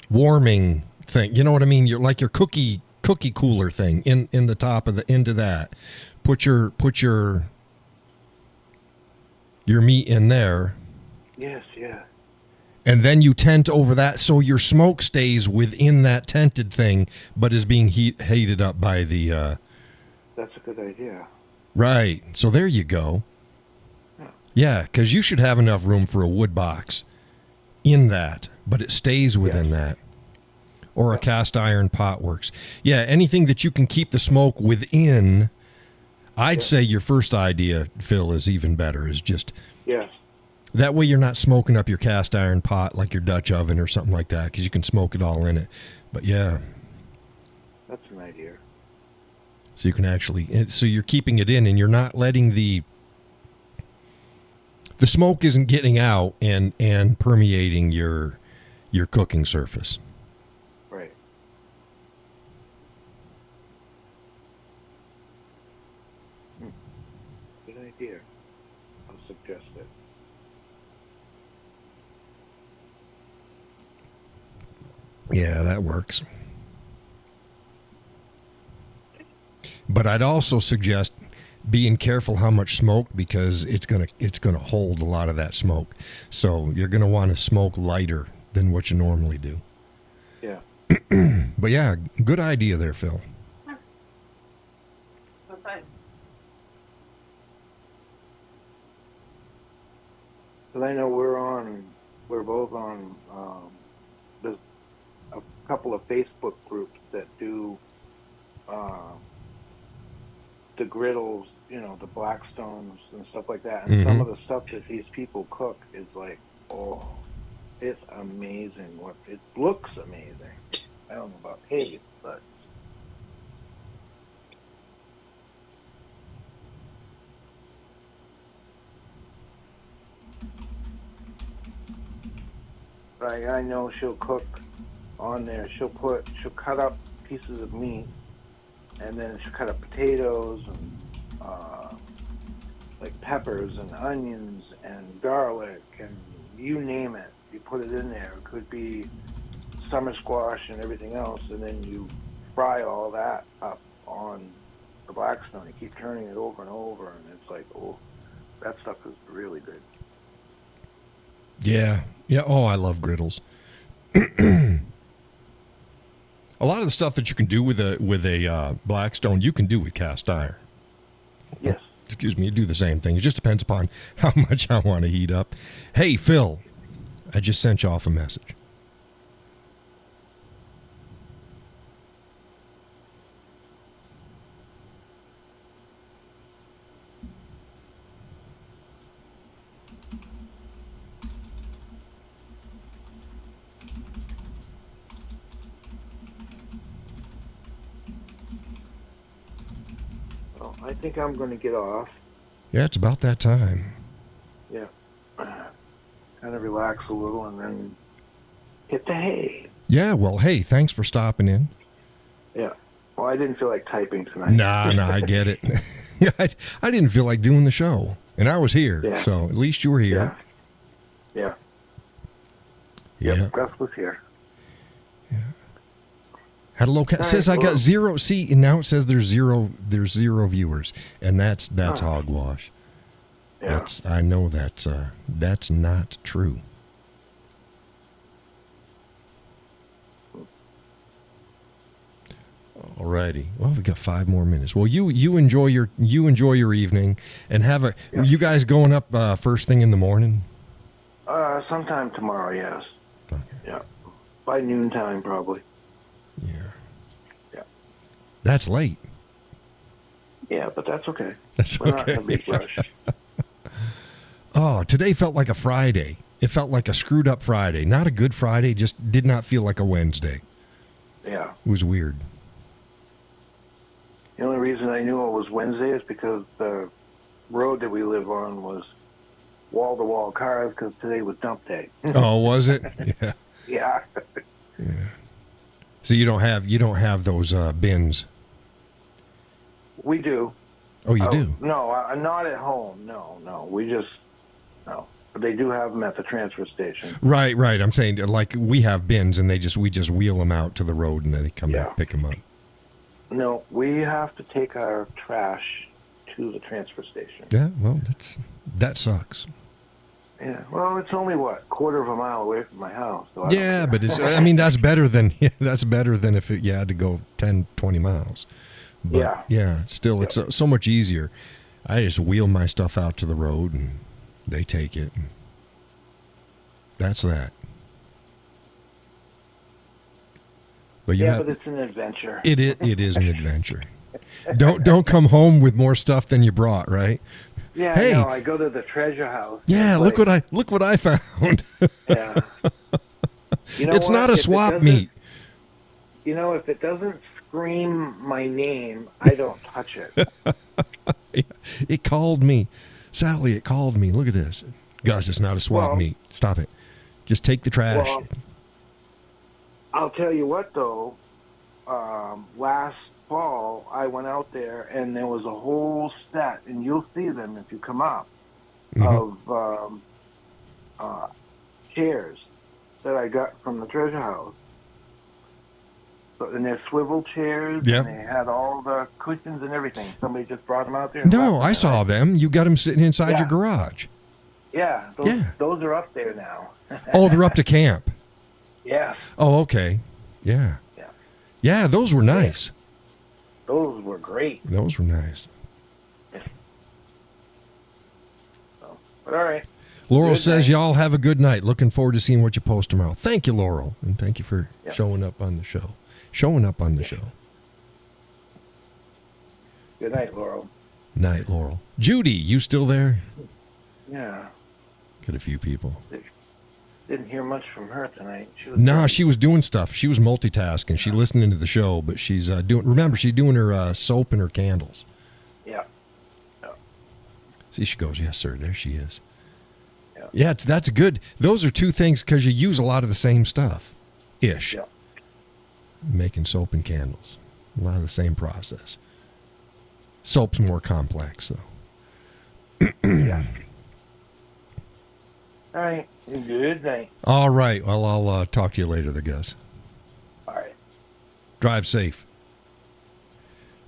warming thing, you know what I mean? You're like your cookie cooler thing in the top of into that. Put your meat in there. Yes, yeah. And then you tent over that so your smoke stays within that tented thing, but is being heated up by the... That's a good idea. Right. So there you go. Yeah, because you should have enough room for a wood box in that, but it stays within that. Or a cast iron pot works. Yeah, anything that you can keep the smoke within, I'd say your first idea, Phil, is even better, is just... Yes. That way you're not smoking up your cast iron pot like your Dutch oven or something like that, because you can smoke it all in it. But yeah. That's an idea. So you can actually, so you're keeping it in and you're not letting the smoke isn't getting out and permeating your cooking surface. Right. Good idea. I'll suggest it. Yeah, that works. But I'd also suggest being careful how much smoke, because it's gonna hold a lot of that smoke. So you're gonna want to smoke lighter than what you normally do. Yeah. But yeah, good idea there, Phil. Okay. But I know we're both on. There's a couple of Facebook groups that do the griddles, the Blackstones and stuff like that. And some of the stuff that these people cook is like, oh, it's amazing. It looks amazing. I don't know about taste, but I know she'll cook on there. She'll cut up pieces of meat, and then she'll cut up potatoes and like peppers and onions and garlic and you name it. You put it in there. It could be summer squash and everything else, and then you fry all that up on the Blackstone. You keep turning it over and over, and it's like, oh, that stuff is really good. Yeah. Oh, I love griddles. A lot of the stuff that you can do with a Blackstone, you can do with cast iron. Yes. Excuse me, you do the same thing. It just depends upon how much I want to heat up. Hey, Phil, I just sent you off a message. I think I'm going to get off. Yeah, it's about that time. Yeah. Kind of relax a little and then hit the hay. Yeah, well, hey, thanks for stopping in. Yeah. Well, I didn't feel like typing tonight. Nah, I get it. I didn't feel like doing the show, and I was here, so at least you were here. Yeah. Yeah. Gus was here. Yeah. Had a low says I got zero. See, and now it says there's zero viewers, and that's hogwash. Yeah. I know that's not true. Alrighty. Well, we got 5 more minutes. Well, you enjoy your evening and have a. Yeah. You guys going up first thing in the morning? Sometime tomorrow, yes. Okay. Yeah. By noontime, probably. Yeah. Yeah. That's late. Yeah, but that's okay. That's We're not okay. in a big rush. Oh, today felt like a Friday. It felt like a screwed up Friday. Not a good Friday, just did not feel like a Wednesday. Yeah. It was weird. The only reason I knew it was Wednesday is because the road that we live on was wall-to-wall cars because today was dump day. Oh, was it? Yeah. Yeah. Yeah. So you don't have those bins. We do. Oh, you do? No, not at home. No. No. But they do have them at the transfer station. Right. I'm saying like we have bins and we just wheel them out to the road and then they come back pick them up. No, we have to take our trash to the transfer station. Yeah, well, that sucks. Yeah, well, it's only quarter of a mile away from my house. So Yeah, but that's better than if you had to go 10, 20 miles. But yeah, still, it's so much easier. I just wheel my stuff out to the road and they take it. And that's that. But but it's an adventure. It is an adventure. Don't come home with more stuff than you brought, right? Yeah, hey, no, I go to the treasure house. Yeah, look what I found. Yeah. You know it's not a swap meet. You know, if it doesn't scream my name, I don't touch it. It called me. Sally, it called me. Look at this. Gosh, it's not a swap meet. Stop it. Just take the trash. Well, I'll tell you what, though. Last fall, I went out there, and there was a whole set, and you'll see them if you come up, of chairs that I got from the treasure house. And they're swivel chairs, and they had all the cushions and everything. Somebody just brought them out there. No, I saw them. You got them sitting inside your garage. Yeah, those are up there now. Oh, they're up to camp. Yes. Oh, okay. Yeah. Yeah, those were nice. Those were great. Those were nice. So, but all right. Laurel says, y'all have a good night. Looking forward to seeing what you post tomorrow. Thank you, Laurel. And thank you for showing up on the show. Good night, Laurel. Night, Laurel. Judy, you still there? Yeah. Got a few people. Didn't hear much from her tonight. She was doing stuff. She was multitasking. She listening to the show, but she's she's doing her soap and her candles. Yeah. See, she goes, yes, sir. There she is. Yeah, that's good. Those are two things because you use a lot of the same stuff. Ish. Yeah. Making soap and candles. A lot of the same process. Soap's more complex, though. Yeah. All right. Good night. All right. Well, I'll talk to you later, I guess. All right. Drive safe.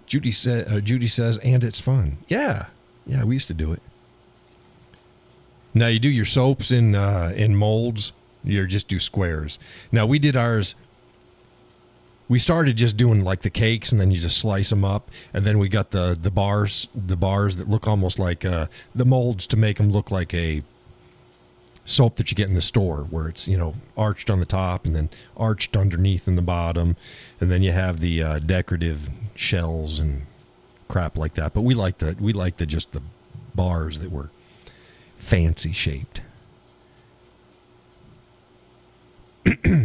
Judy says, and it's fun. Yeah. Yeah, we used to do it. Now, you do your soaps in molds. You just do squares. Now, we did ours. We started just doing like the cakes, and then you just slice them up, and then we got the bars that look almost like the molds to make them look like a soap that you get in the store, where it's arched on the top and then arched underneath in the bottom, and then you have the decorative shells and crap like that. But we like just the bars that were fancy shaped.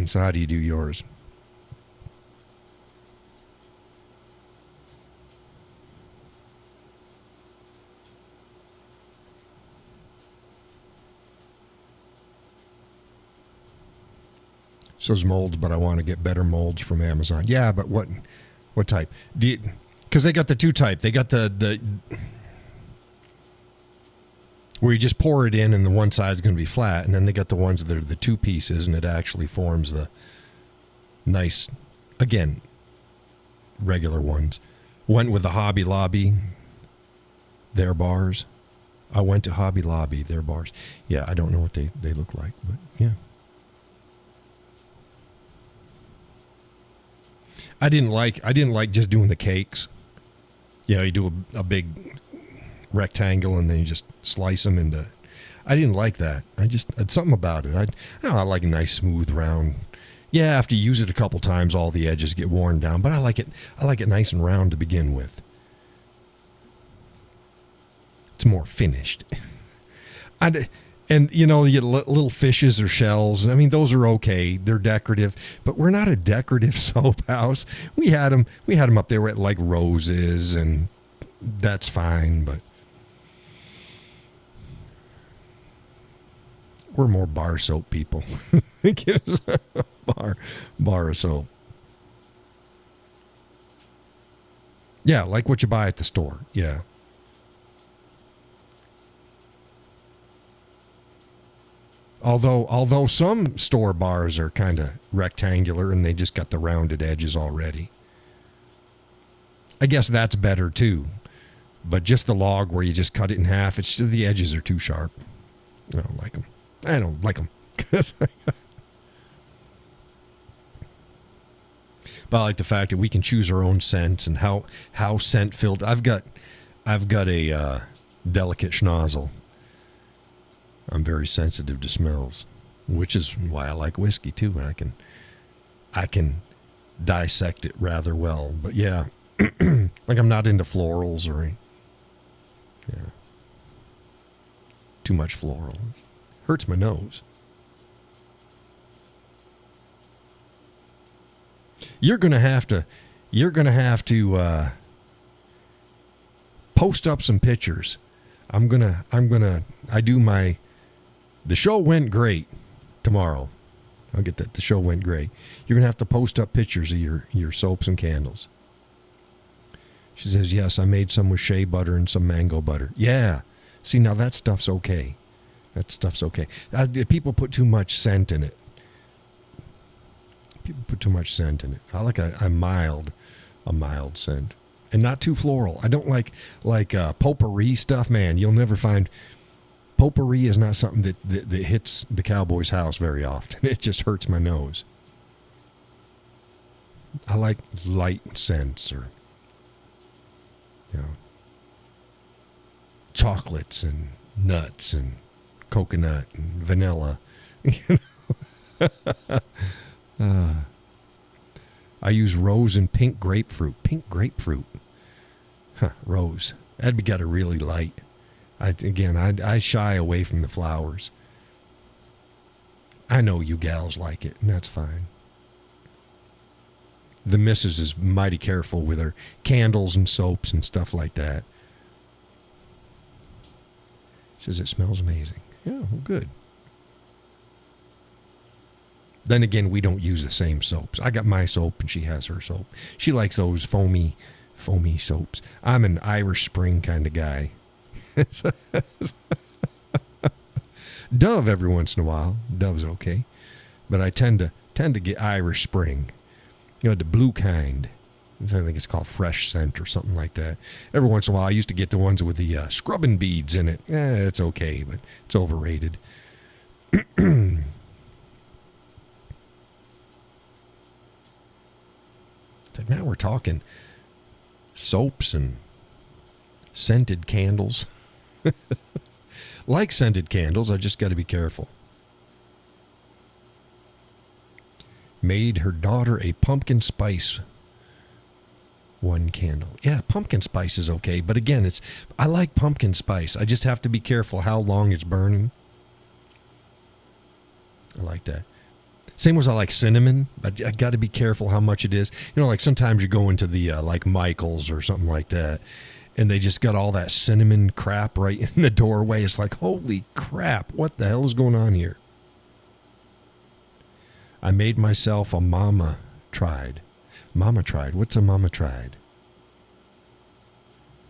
So how do you do yours? Says molds, but I want to get better molds from Amazon. Yeah, but what type? Because they got the two type. They got the where you just pour it in and the one side's going to be flat, and then they got the ones that are the two pieces, and it actually forms the nice, again, regular ones. Went with the Hobby Lobby, their bars. I went to Hobby Lobby, their bars. Yeah, I don't know what they look like, but yeah. I didn't like just doing the cakes. You know, you do a big rectangle and then you just slice them into. I didn't like that. It's something about it. I don't know, I like a nice smooth round. Yeah, after you use it a couple times, all the edges get worn down. But I like it. I like it nice and round to begin with. It's more finished. And you know, you get little fishes or shells. And I mean, those are okay. They're decorative. But we're not a decorative soap house. We had them up there with like roses, and that's fine. But we're more bar soap people. Give us a bar of soap. Yeah, like what you buy at the store. Yeah. Although some store bars are kind of rectangular and they just got the rounded edges already. I guess that's better too. But just the log where you just cut it in half, it's just, the edges are too sharp. I don't like them. I don't like them. But I like the fact that we can choose our own scents and how scent filled. I've got a delicate schnozzle. I'm very sensitive to smells, which is why I like whiskey too. I can dissect it rather well. But yeah, like I'm not into florals or anything. Yeah, too much floral hurts my nose. You're gonna have to post up some pictures. The show went great tomorrow. I'll get that. The show went great. You're going to have to post up pictures of your soaps and candles. She says, yes, I made some with shea butter and some mango butter. Yeah. See, now that stuff's okay. That stuff's okay. People put too much scent in it. I like a mild scent. And not too floral. I don't like potpourri stuff, man. You'll never find... Potpourri is not something that hits the Cowboy's house very often. It just hurts my nose. I like light scents or, you know, chocolates and nuts and coconut and vanilla. I use rose and pink grapefruit. Pink grapefruit. Huh, rose. That'd be got a really light. I shy away from the flowers. I know you gals like it, and that's fine. The missus is mighty careful with her candles and soaps and stuff like that. She says it smells amazing. Yeah, well, good. Then again, we don't use the same soaps. I got my soap and she has her soap. She likes those foamy soaps. I'm an Irish Spring kind of guy. Dove every once in a while. Dove's okay. But I tend to get Irish Spring. You know, the blue kind. I think it's called Fresh Scent or something like that. Every once in a while, I used to get the ones with the scrubbing beads in it. It's okay, but it's overrated. Now we're talking soaps and scented candles. Like scented candles, I just got to be careful. Made her daughter a pumpkin spice one candle. Yeah, pumpkin spice is okay, but again, I like pumpkin spice. I just have to be careful how long it's burning. I like that. Same as I like cinnamon. I got to be careful how much it is. You know, like sometimes you go into the like Michael's or something like that, and they just got all that cinnamon crap right in the doorway. It's like, holy crap, what the hell is going on here? I made myself a Mama Tried. Mama Tried. What's a Mama Tried?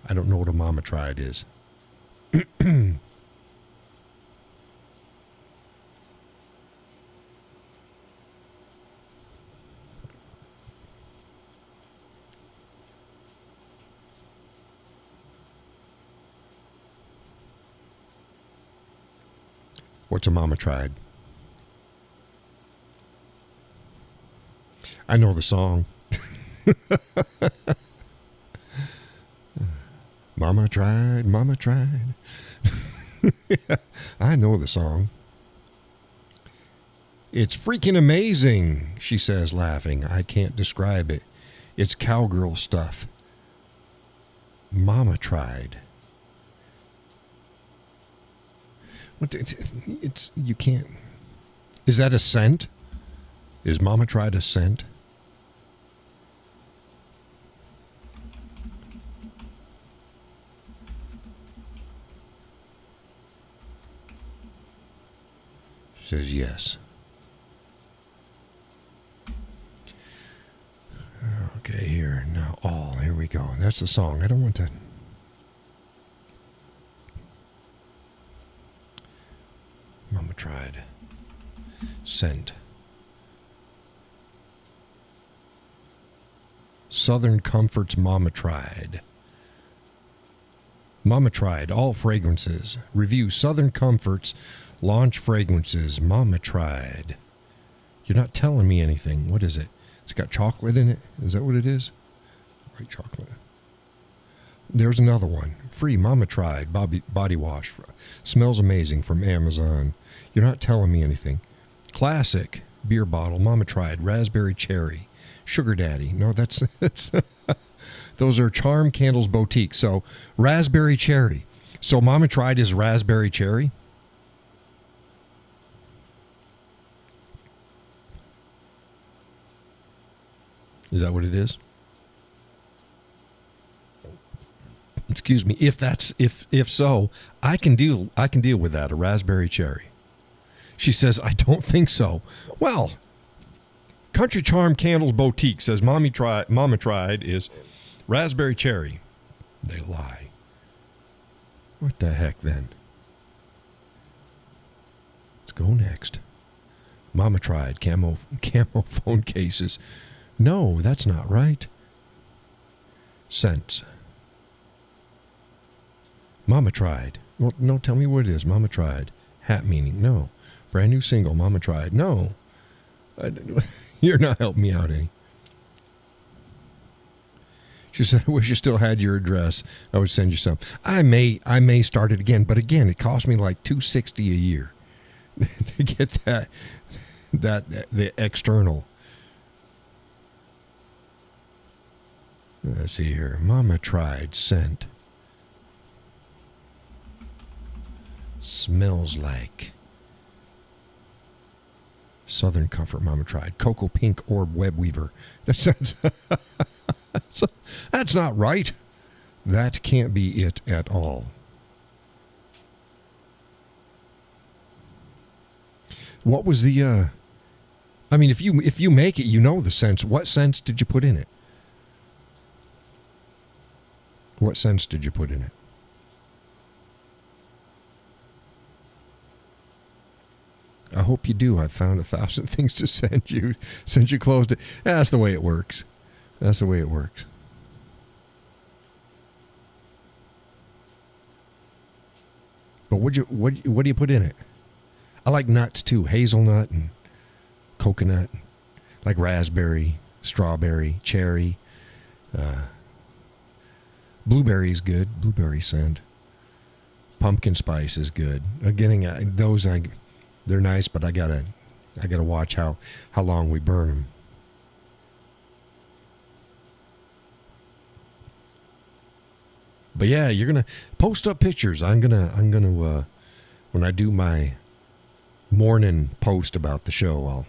I don't know what a Mama Tried is. What's a Mama Tried? I know the song. Mama tried, Mama tried. Yeah, I know the song. It's freaking amazing, she says, laughing. I can't describe it. It's cowgirl stuff. Mama tried. What? It's you can't. Is that a scent? Is Mama tried a scent? Says yes. Okay, here. Now, all. Here we go. That's the song. I don't want to. Mama tried. Scent. Southern Comfort's Mama Tried. Mama Tried. All fragrances. Review Southern Comfort's launch fragrances. Mama Tried. You're not telling me anything. What is it? It's got chocolate in it. Is that what it is? White chocolate. There's another one. Free Mama Tried body wash. Smells amazing from Amazon. You're not telling me anything. Classic beer bottle. Mama Tried raspberry cherry. Sugar Daddy. No, that's those are Charm Candles Boutique. So raspberry cherry. So Mama Tried is raspberry cherry. Is that what it is? Excuse me. If so, I can deal with that. A raspberry cherry. She says, I don't think so. Well, Country Charm Candles Boutique says Mama Tried is raspberry cherry. They lie. What the heck then? Let's go next. Mama Tried camo phone cases. No, that's not right. Scents. Mama Tried. Well, no, tell me what it is. Mama Tried. Hat meaning. No. Brand new single. Mama Tried. No. You're not helping me out any. She said, I wish you still had your address. I would send you some. I may start it again, but again, it cost me like $260 a year to get the external. Let's see here. Mama Tried scent. Smells like Southern Comfort. Mama Tried. Cocoa Pink Orb Web Weaver. That's not right. That can't be it at all. What was the I mean, if you make it, you know the scents. What scents did you put in it? What scents did you put in it? I hope you do. I've found 1,000 things to send you since you closed it. Yeah, that's the way it works. That's the way it works. But what do you put in it? I like nuts too. Hazelnut and coconut. Like raspberry, strawberry, cherry. Blueberry is good. Blueberry scent. Pumpkin spice is good. Getting those, they're nice, but I gotta watch how long we burn them. But yeah, you're gonna post up pictures. I'm gonna when I do my morning post about the show,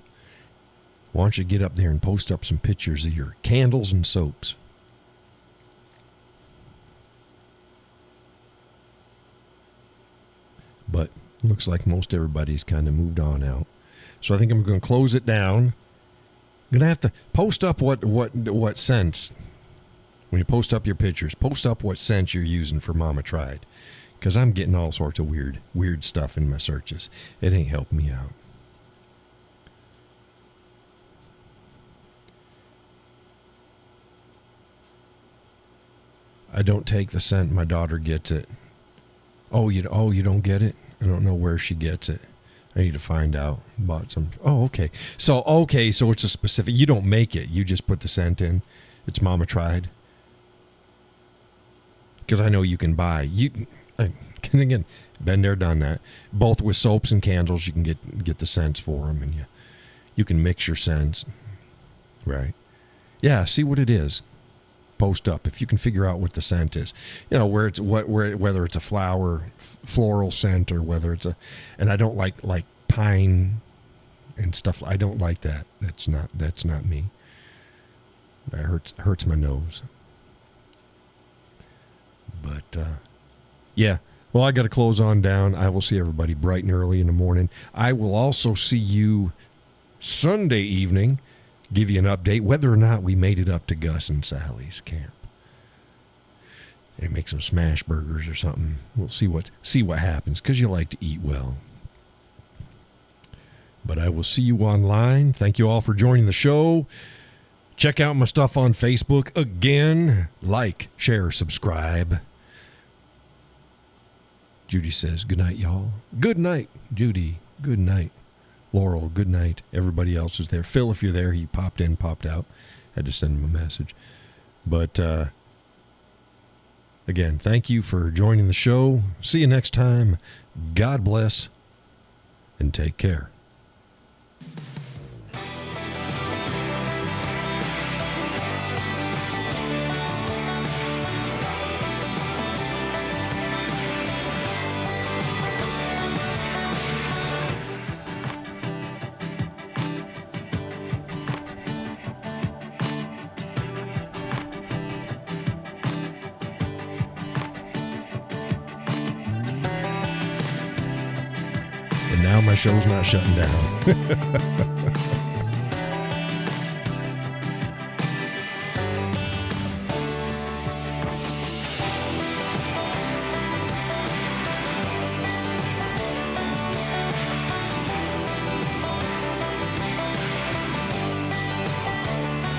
why don't you get up there and post up some pictures of your candles and soaps. But looks like most everybody's kind of moved on out. So I think I'm going to close it down. I'm going to have to post up what scents. When you post up your pictures, post up what scents you're using for Mama Tried. Because I'm getting all sorts of weird stuff in my searches. It ain't helping me out. I don't take the scent. My daughter gets it. Oh, you don't get it? I don't know where she gets it. I need to find out about some. Oh, okay. So it's a specific. You don't make it. You just put the scent in. It's Mama Tried. Because I know you can buy. Again, been there, done that. Both with soaps and candles, you can get the scents for them, and you can mix your scents. Right. Yeah, see what it is. Post up if you can figure out what the scent is. You know, whether it's a floral scent, or whether it's and I don't like pine and stuff. I don't like that. That's not me. That hurts my nose. But yeah. Well, I got to close on down. I will see everybody bright and early in the morning. I will also see you Sunday evening. Give you an update whether or not we made it up to Gus and Sally's camp. They make some smash burgers or something. We'll see what happens, because you like to eat well. But I will see you online. Thank you all for joining the show. Check out my stuff on Facebook. Again, like, share, subscribe. Judy says, good night, y'all. Good night, Judy. Good night. Laurel, good night. Everybody else is there. Phil, if you're there, he popped in, popped out. Had to send him a message. But, again, thank you for joining the show. See you next time. God bless, and take care. Now my show's not shutting down.